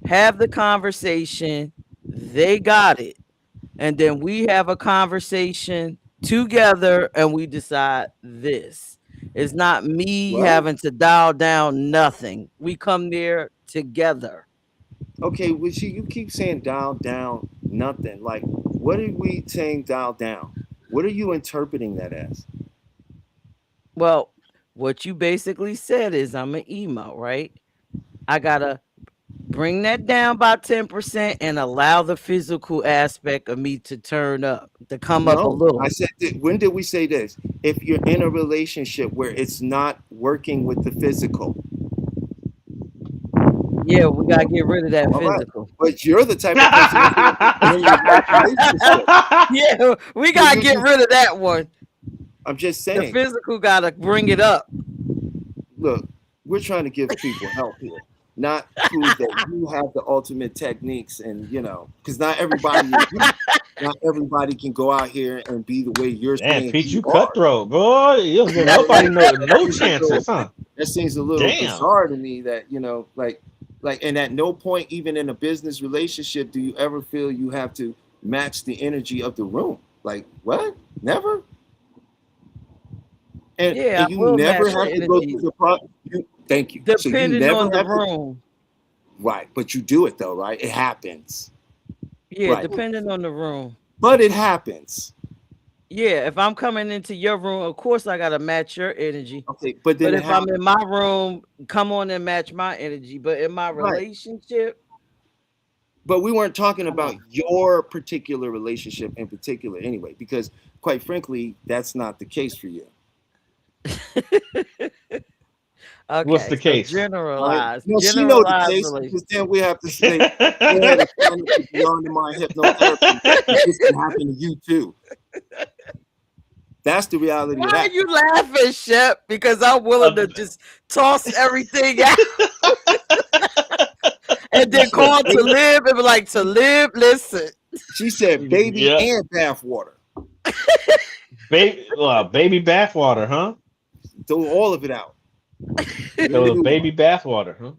have the conversation they got it and then we have a conversation together and we decide this. It's not me What? having to dial down nothing. We come there together. Okay, well, you keep saying dial down nothing. Like, what are we saying dial down? What are you interpreting that as? Well, what you basically said is I'm an emo, right? I gotta bring that down by 10% and allow the physical aspect of me to turn up, to come up a No, I little. said, when did we say this? If you're in a relationship where it's not working with the physical, Yeah, we gotta get rid of that all right. physical. But you're the type of person that's going to bring your relationship. Yeah, we So gotta you get just, rid of that one. I'm just The saying, physical gotta bring it up. look, we're trying to give people help here, not prove that you have the ultimate techniques and, because not everybody is you. Not everybody can go out here and be the way you're Damn, saying Pete, you you are. cutthroat, boy. You don't give nobody no chances, huh? That seems a little Damn. bizarre to me that, and at no point, even in a business relationship, do you ever feel you have to match the energy of the room. Like, what? Never? Yeah, I And you will never match the have to go energy through the process. Thank you. So you depending never on the have to, room. right? But you do it though, right? It happens, Yeah, right? depending on the room. But it happens. Yeah, if I'm coming into your room, of course I gotta match your energy. Okay, but then But it if I'm happens, in my room, come on and match my energy. But in my right? relationship, But we weren't talking about your particular relationship in particular, anyway, because quite frankly, that's not the case for you. What's okay, the so case? All right. generalized, No, she know the generalized case relationship. because then we have to say, go ahead and sign up for Beyond the Mind hypnotherapy. This can happen to you too. That's the reality Why of are that. you laughing, Shep? Because I'm willing to just toss everything out and then call to live and be like, to live, listen. She said baby Yeah. and bath water. Baby bathwater, huh? Throw all of it out. So the baby bathwater, huh?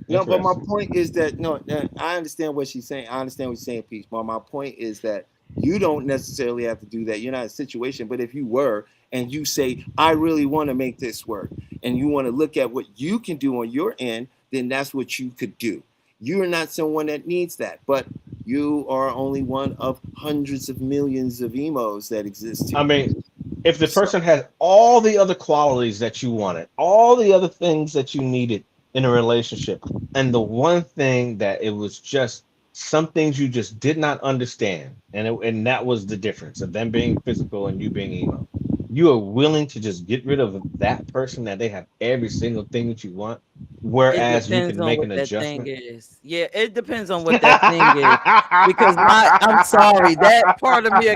No, but my Interesting. point is that I understand what she's saying. I understand what she's saying, Peach. But my point is that you don't necessarily have to do that. You're not in a situation, but if you were and you say, I really want to make this work, and you want to look at what you can do on your end, then that's what you could do. You're not someone that needs that, but you are only one of hundreds of millions of emos that exist here. I mean, if the person had all the other qualities that you wanted, all the other things that you needed in a relationship, and the one thing that it was just some things you just did not understand, and that was the difference of them being physical and you being emo. You are willing to just get rid of that person that they have every single thing that you want, It whereas you depends can on make what an that thing adjustment. is. Yeah, it depends on what that thing is. Because I'm sorry, that part of me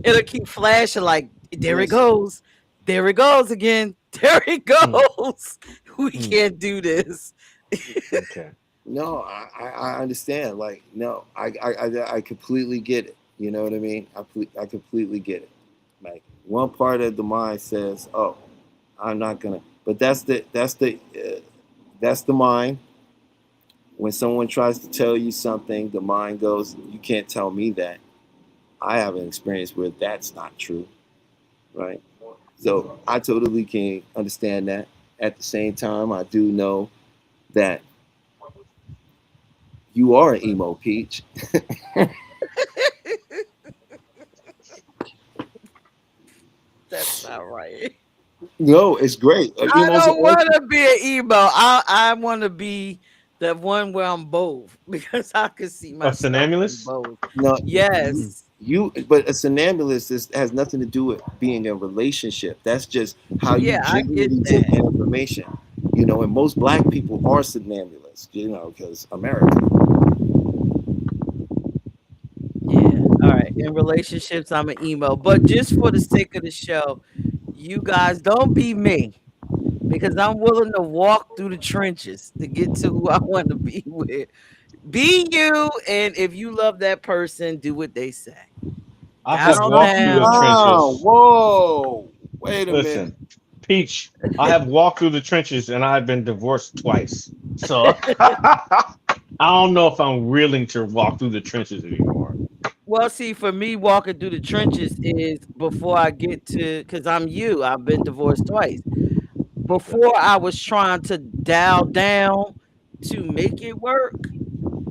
it'll keep flashing like there it goes. There it goes again. There it Hmm. goes. We Hmm. can't do this. Okay. No, I understand. Like, no, I completely get it. You know what I mean? I completely get it. Like, one part of the mind says, "Oh, I'm not gonna," but that's the mind. When someone tries to tell you something, the mind goes, "You can't tell me that. I have an experience where that's not true." Right? So I totally can understand that. At the same time, I do know that you are an emo peach. That's not right. No, it's great. I Emos are don't want awesome. to be an emo. I want to be the one where I'm both because I could see A myself in somnambulist? both. No, Hmm. Yes. but a somnambulist has nothing to do with being in a relationship. That's just how you Yeah, I get generally take that. in information. You know, and most black people are somnambulists. You know, because America. Yeah. All right. In relationships, I'm an emo. But just for the sake of the show, you guys don't be me because I'm willing to walk through the trenches to get to who I want to be with. Be you, and if you love that person, do what they say. I have Bow Slow walked through the down. down. trenches. Whoa. Wait a minute. Listen, Peach, I have walked through the trenches and I've been divorced twice. So I don't know if I'm willing to walk through the trenches anymore. Well, see, for me, walking through the trenches is before I get to, because I'm you. I've been divorced twice. Okay. Before I was trying to dial down to make it work.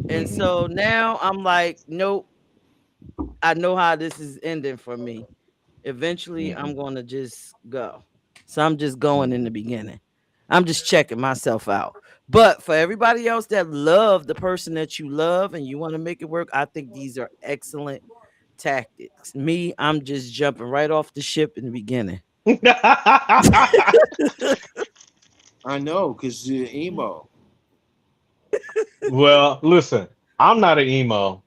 And Hmm. so now I'm like, nope, I know how this is ending for me. Eventually, Hmm. I'm going to just go. So I'm just going in the Hmm. beginning. I'm just checking myself out. But for everybody else that love the person that you love and you want to make it work, I think these are excellent tactics. Me, I'm just jumping right off the ship in the beginning. I know, because you're emo. Well, listen, I'm not an emo,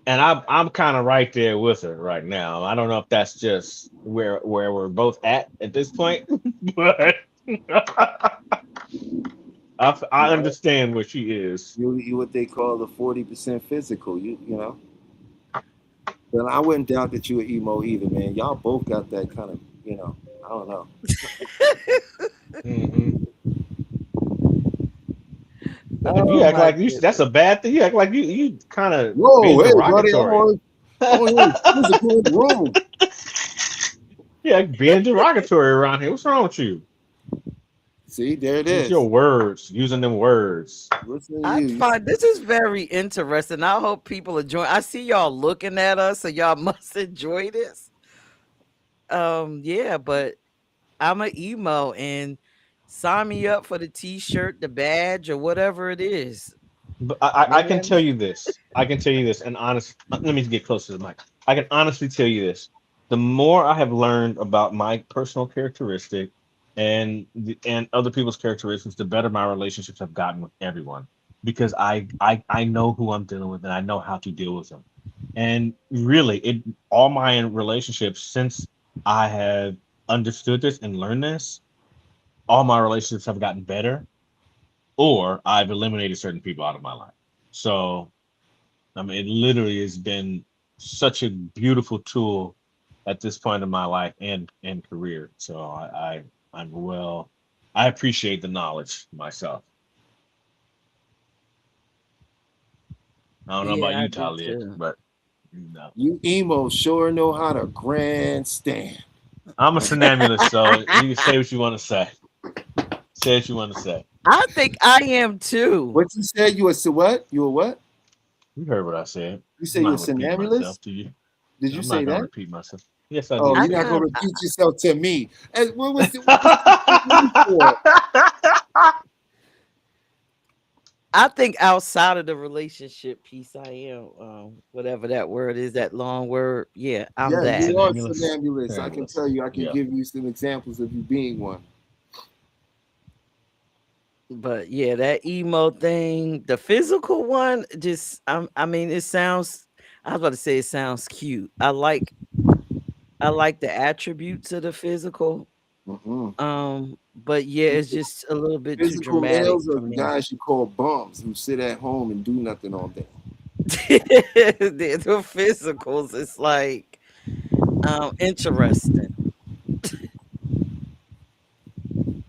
and I'm kind of right there with her right now. I don't know if that's just where we're both at this point, but I Right? understand where she is. You what they call the 40% physical. You know. But I wouldn't doubt that you were emo either, man. Y'all both got that kind of, I don't know. Hmm. You Oh act my like that's goodness. a bad thing. You act like you kind of being Whoa, hey, buddy, derogatory. I'm only physical in the room. Yeah, being derogatory around here. What's wrong with you? See, there it With your is. words, using them words. Listen to I you. find this is very interesting. I hope people enjoy. I see y'all looking at us, so y'all must enjoy this. Yeah, but I'm an emo and sign me up for the t-shirt, the badge, or whatever it is. But I can tell Man, you this. I can tell you this, and honest. Let me get close to the mic. I can honestly tell you this. The more I have learned about my personal characteristic and other people's characteristics, the better my relationships have gotten with everyone. Because I know who I'm dealing with and I know how to deal with them. And really, it all my relationships since I have understood this and learned this, all my relationships have gotten better, or I've eliminated certain people out of my life. So, I mean, it literally has been such a beautiful tool at this point in my life and career. So I'm well. I appreciate the knowledge myself. I don't know about Yeah, I you, do Talia, too. but no. you emo sure know how to grandstand. I'm a somnambulist, so you can say what you want to say. Say what you want to say. I think I am too. What you said? You were what? You were what? You heard what I said. You I'm said you not were repeating myself somnambulist? to you. Did you I'm say not going to that? repeat myself. Yes, I Oh, did I you're say not that. kind gonna of, repeat yourself to me. And what's the me for? I think outside of the relationship piece, I am whatever that word is, that long word. Yeah, I'm Yeah, that. you are Somnambulist. somnambulist. I can Somnambulist. tell you. I can Yeah. give you some examples of you being one. But yeah, that emo thing, the physical one, just I mean, it sounds. I was about to say it sounds cute. I like the attributes of the physical. But yeah, it's just a little bit too Physical dramatic males are for the me. guys you call bums who sit at home and do nothing all day. The physicals, it's like interesting.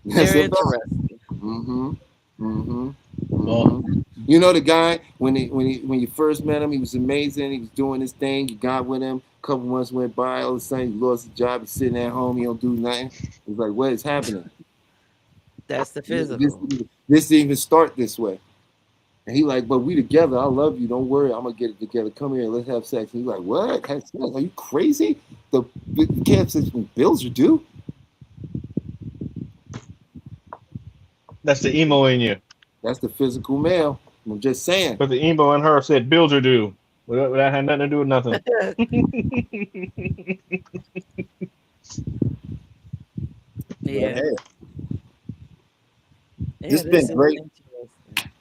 That's They're a bum. interesting. Mm-hmm. Mm-hmm. Well, Mm-hmm. You know the guy when you first met him, he was amazing. He was doing his thing. You got with him. A couple months went by. All of a sudden, he lost his job. He's sitting at home. He don't do nothing. He's like, "What is happening?" That's the This physical. this didn't even start this way. And he like, "But we together. I love you. Don't worry. I'm gonna get it together. Come here. Let's have sex." And he's like, "What? Have sex? Are you crazy? The can't say bills are due." that's the emo in you. That's the physical male. I'm just saying. But the emo in her said bills are due. Well, that had nothing to do with nothing. But Yeah. hey, Yeah, this this been is great. interesting.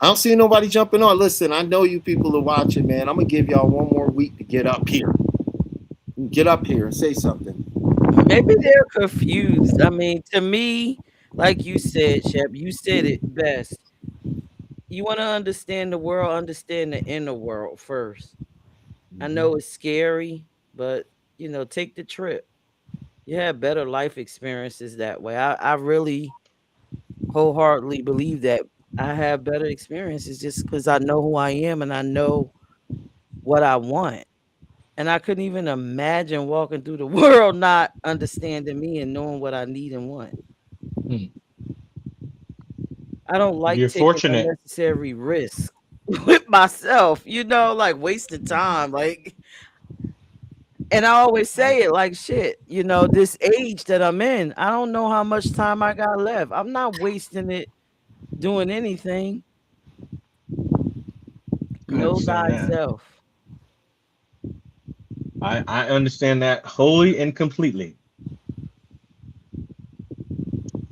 I don't see nobody jumping on. Listen, I know you people are watching, man. I'm gonna give y'all one more week to get up here. Get up here and say something. Maybe they're confused. I mean, to me, like you said, Shep, you said it best. You want to understand the world, understand the inner world first. I know it's scary, but take the trip. You have better life experiences that way. I really wholeheartedly believe that I have better experiences just because I know who I am and I know what I want. And I couldn't even imagine walking through the world not understanding me and knowing what I need and want. Hmm. I don't like You're taking fortunate. unnecessary risks with myself, like wasting time. And I always say it like shit, this age that I'm in, I don't know how much time I got left. I'm not wasting it doing anything. I Know understand that. thyself. I understand that wholly and completely.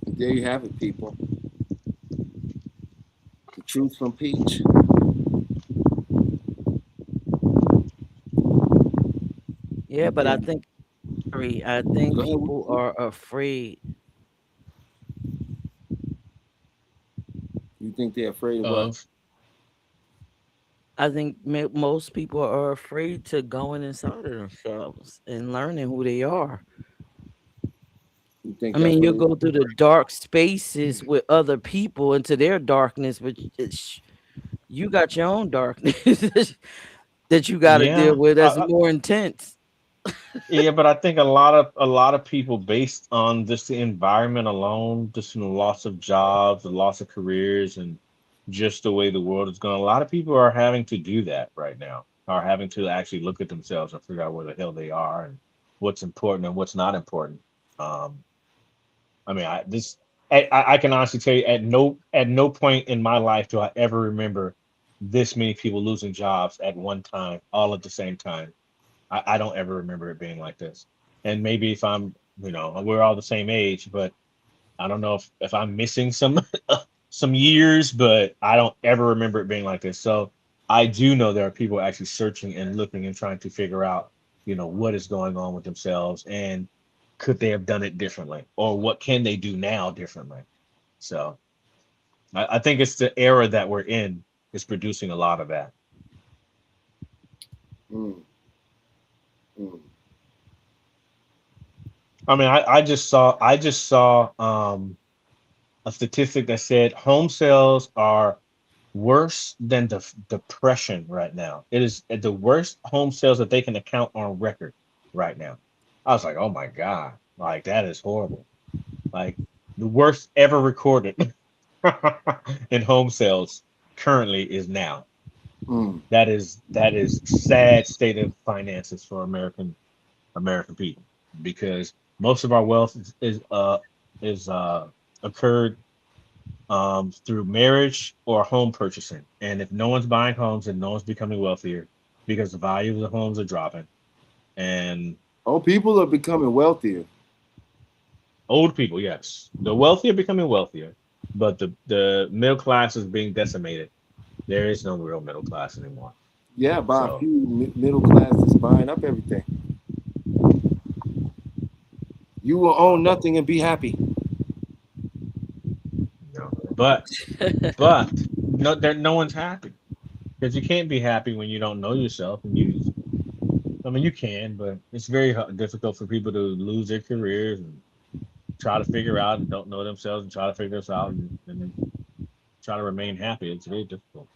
There you have it, people. The truth from Peach. Yeah, but I Okay. think Go ahead. people are afraid. You think they're afraid of what? Of I think most people are afraid to going inside of themselves and learning who they are. You think I that's mean, what you'll it go through the dark spaces with other people into their darkness, but you got your own darkness that you got to deal yeah, with that's more intense. yeah, but I think a lot of people based on just the environment alone, just from the loss of jobs, the loss of careers, and just the way the world is going. A lot of people are having to do that right now. Are having to actually look at themselves and figure out where the hell they are and what's important and what's not important. Um, I mean, I can honestly tell you at no point in my life do I ever remember this many people losing jobs at one time, all at the same time. I don't ever remember it being like this. And maybe if we're all the same age, but I don't know if I'm missing some some years, but I don't ever remember it being like this. So I do know there are people actually searching and looking and trying to figure out, what is going on with themselves and could they have done it differently or what can they do now differently. So I think it's the era that we're in is producing a lot of that. mm, mm. I mean, I just saw a statistic that said home sales are worse than the depression right now. It is at the worst home sales that they can account on record right now. I was like, oh my God, like that is horrible. Like the worst ever recorded in home sales currently is now. Mm. That is sad state of finances for American people because most of our wealth is occurred through marriage or home purchasing. And if no one's buying homes, then no one's becoming wealthier because the value of the homes are dropping. And Oh, people are becoming wealthier. old people, yes, the wealthy are becoming wealthier, but the middle class is being decimated. There is no real middle class anymore. Yeah, by a So few middle class is buying up everything. You will own nothing and be happy. but no one's happy because you can't be happy when you don't know yourself. And I mean, you can, but it's very difficult for people to lose their careers and try to figure out and don't know themselves and try to figure this out and then try to remain happy. It's very difficult.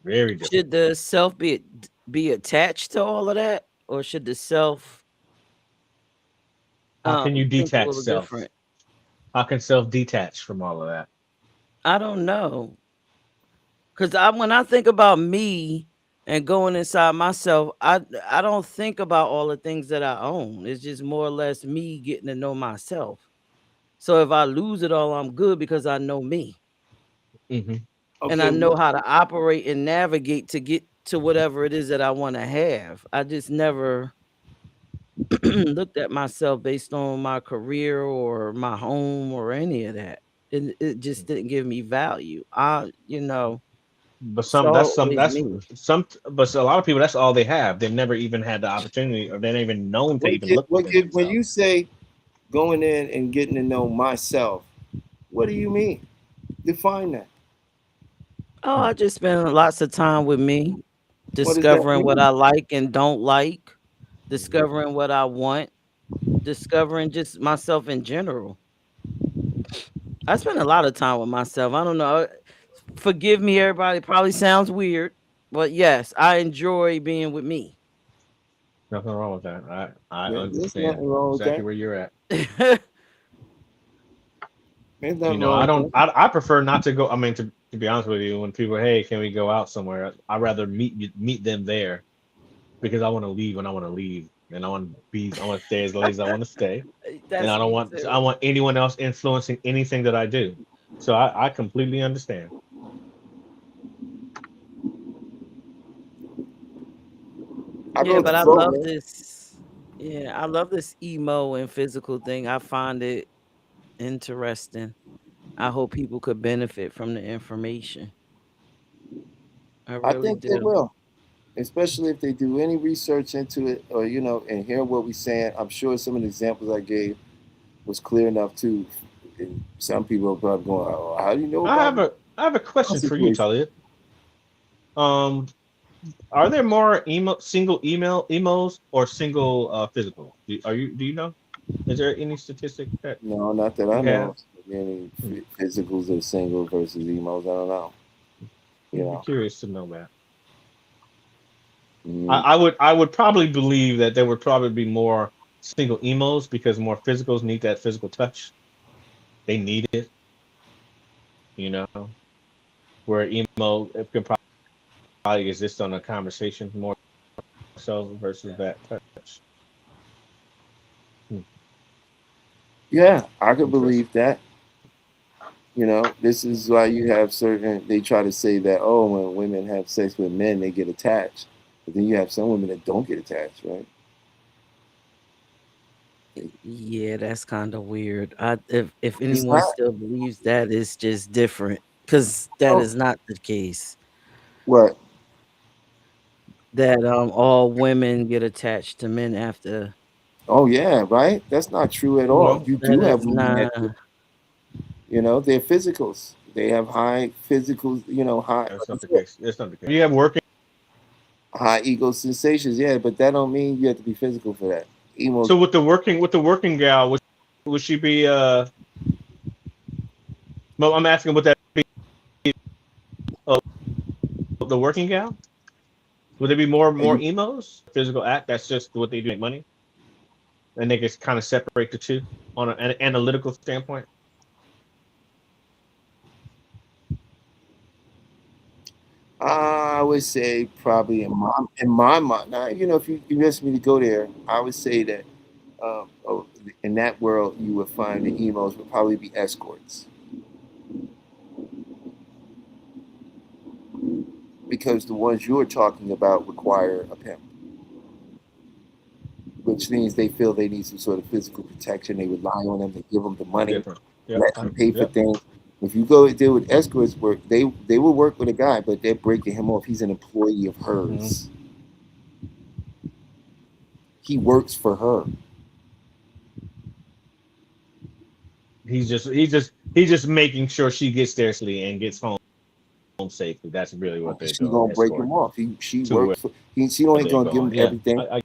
Very difficult. Should the self be attached to all of that, or should the self How can you think a detach little self? different? How can self detach from all of that? I don't know, because when I think about me and going inside myself, I don't think about all the things that I own. It's just more or less me getting to know myself. So if I lose it all, I'm good because I know me Hmm. and I Okay. know how to operate and navigate to get to whatever it is that I want to have. I just never looked at myself based on my career or my home or any of that. It just didn't give me value. But It's always me. but a lot of people, that's all they have. They've never even had the opportunity or they're not even known to even look within When themselves. you say going in and getting to know myself, what do you mean? Define that. Oh, I just spend lots of time with me, What does that discovering what mean? I like and don't like, discovering what I want, discovering just myself in general. I spend a lot of time with myself. I don't know. Forgive me, everybody. Probably sounds weird, but yes, I enjoy being with me. Nothing wrong with that. I There's understand nothing wrong with exactly that. where you're at. There's nothing wrong I with don't. that. I prefer not to go. I mean, to be honest with you, when people, hey, can we go out somewhere? I'd rather meet them there because I want to leave when I want to leave, and I want to stay as late as I want to stay, and That's me I too. want anyone else influencing anything that I do. So I completely understand. I Yeah, go but to I love program. this. Yeah, I love this emo and physical thing. I find it interesting. I hope people could benefit from the information. I I really think they do. will, especially if they do any research into it, or and hear what we're saying. I'm sure some of the examples I gave was clear enough too. And some people are probably going, "Oh, how do you know about I have a my question for you, situation?" Talia. Um, are there more single emos or single physical? Do you know? Is there any statistic that No, not that I you know have? of. Any Hmm. physicals are single versus emos. I don't know. You I'd be know. curious to know that. Mm, I would probably believe that there would probably be more single emos because more physicals need that physical touch. They need it, you know. Where emo it can probably exist on a conversation more so versus that touch. Hmm, yeah, I could interesting. believe that. This is why you have certain. They try to say that, oh, when women have sex with men, they get attached, but then you have some women that don't get attached, right? Yeah, that's kind of weird. If It's anyone not. still believes that, it's just different because that Oh, is not the case. what? That all women get attached to men after. Oh, yeah, right. That's not true at all. Well, You That do have is women not. that do. They're physicals. They have high physicals. High, that's like you not the said, case. That's not the case. You have working. high ego sensations. Yeah, but that don't mean you have to be physical for that. Emo. So with the working gal, would she be well, I'm asking would that be uh, the working gal? Would there be more emos? Physical act, that's just what they do to make money. And they just kind of separate the two on an analytical standpoint. I would say probably in my mind. Now, if you ask me to go there, I would say that in that world you would find the emos would probably be escorts because the ones you're talking about require a pimp, which means they feel they need some sort of physical protection. They rely on them. They give them the money, Different. Yep. let them pay for Yep. things. If you go deal with escorts work, they will work with a guy, but they're breaking him off. He's an employee of Hmm. hers. He works for her. He's just making sure she gets there safely and gets home safely. That's really what they're She doing, gonna break him escorting off. She to worked where for. She ain't they're gonna give him going. Yeah, everything. I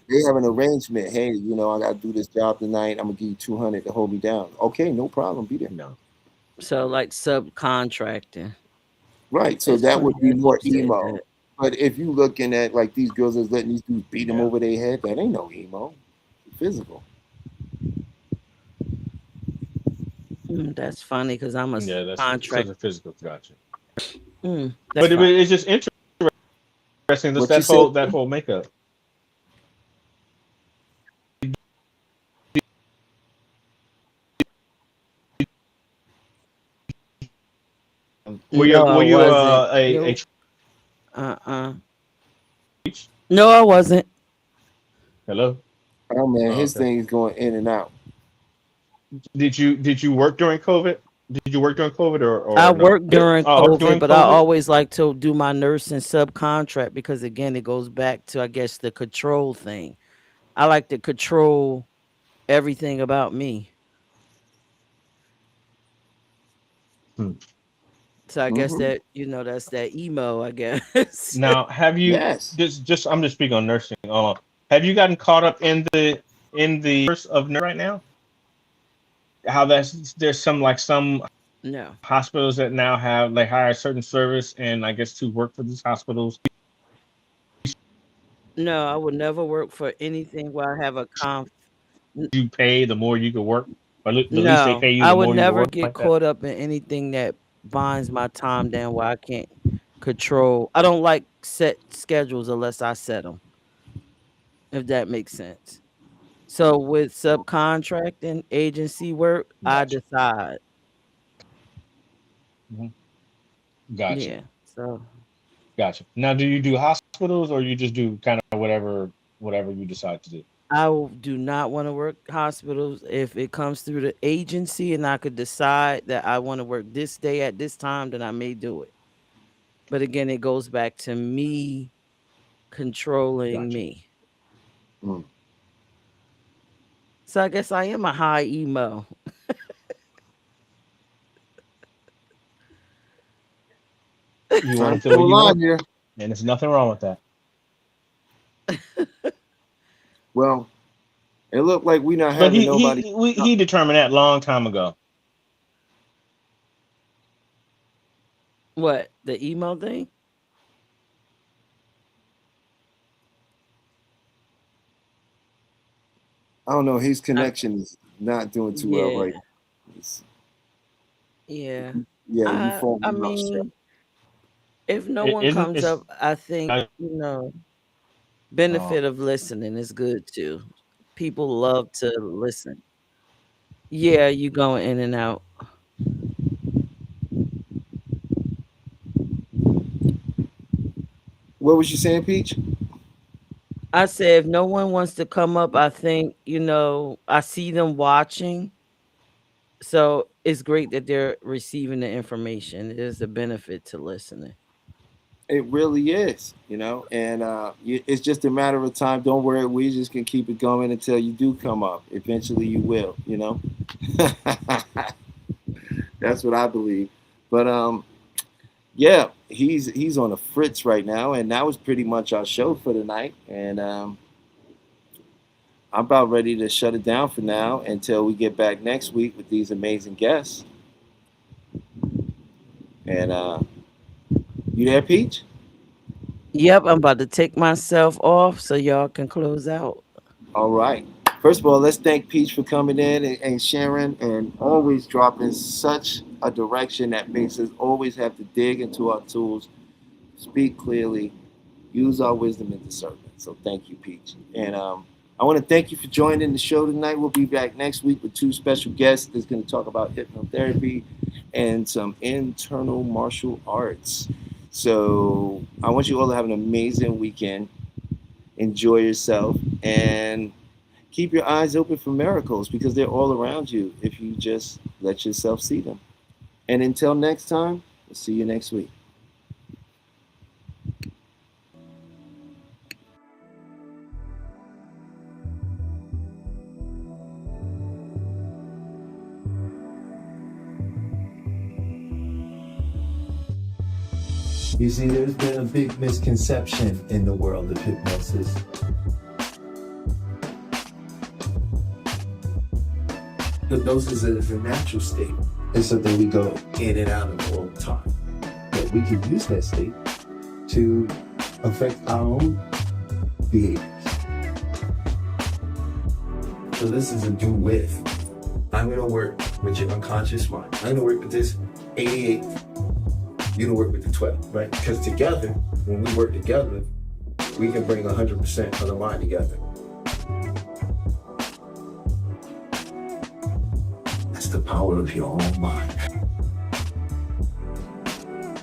They have an arrangement. Hey, I gotta do this job tonight. I'm gonna give you 200 to hold me down. Okay, no problem. Be there. no. So like subcontracting. Right. So It's that funny would be that you more said emo. that. But if you looking at like these girls that's letting these dudes beat them Yeah, over their head, that ain't no emo. Physical. That's funny because I'm a yeah. That's contract. such a physical. Gotcha. That's But fine. it's just interesting. This What you that said? whole makeup. No, I Were you wasn't. a No. Uh-uh. Treach? No, I wasn't. Hello. Oh man, Oh, his okay. thing is going in and out. Did you work during COVID? Did you work during COVID I or no? worked during Work COVID, during but I COVID? always like to do my nursing subcontract because again, it goes back to I guess the control thing. I like to control everything about me. Hmm. So I guess Hmm. that that's that emo, I guess. Now, have you Yes. just I'm just speaking on nursing. Have you gotten caught up in the course of nursing right now? How there's some No. hospitals that now have they hire a certain service, and I guess to work for these hospitals, No, I would never work for anything where I have a you pay the more you can work, or the least they no, pay you, I the would more you can never work get like that. caught up in anything that binds my time down where I can't control. I don't like set schedules unless I set them, if that makes sense. So with subcontracting agency work, I Gotcha. decide. Mhm. Gotcha. Yeah. So Gotcha. Now, do you do hospitals or you just do kind of whatever you decide to do? do not want to work hospitals. If it comes through the agency and I could decide that I want to work this day at this time, then I may do it. But again, it goes back to me controlling Gotcha. me. Mm. So I guess I am a high emo. You want Trying to to feel pull what a you want, line here. and there's nothing wrong with that. Well, it looked like we not But having nobody. he determined that long time ago. What? The emo thing? I don't know. His I, connection is not doing too well yeah, right now. It's- yeah. yeah, you I falling off, sir. mean, if no It one isn't. comes It's up, I think, I, benefit oh, of listening is good too. People love to listen. Yeah, you going in and out. What was you saying, Peach? I said if no one wants to come up, I think, I see them watching. So it's great that they're receiving the information. It is a benefit to listening. It really is, and it's just a matter of time. Don't worry, we just can keep it going until you do come up. Eventually, you will. That's what I believe. But yeah, he's on a fritz right now, and that was pretty much our show for the night. And I'm about ready to shut it down for now until we get back next week with these amazing guests. And you there, Peach? Yep, I'm about to take myself off so y'all can close out. All right. First of all, let's thank Peach for coming in and sharing and always dropping such a direction that makes us always have to dig into our tools, speak clearly, use our wisdom and discernment. So thank you, Peach. And I want to thank you for joining the show tonight. We'll be back next week with two special guests that's going to talk about hypnotherapy and some internal martial arts. So I want you all to have an amazing weekend. Enjoy yourself and keep your eyes open for miracles because they're all around you if you just let yourself see them. And until next time, we'll see you next week. You see, there's been a big misconception in the world of hypnosis. Hypnosis is a natural state. It's something we go in and out of all the time. But we can use that state to affect our own behaviors. So this is a do with. I'm gonna work with your unconscious mind. I'm gonna work with this 88. You're gonna work with the 12, right? Because together, when we work together, we can bring 100% of the mind together. That's the power of your own mind.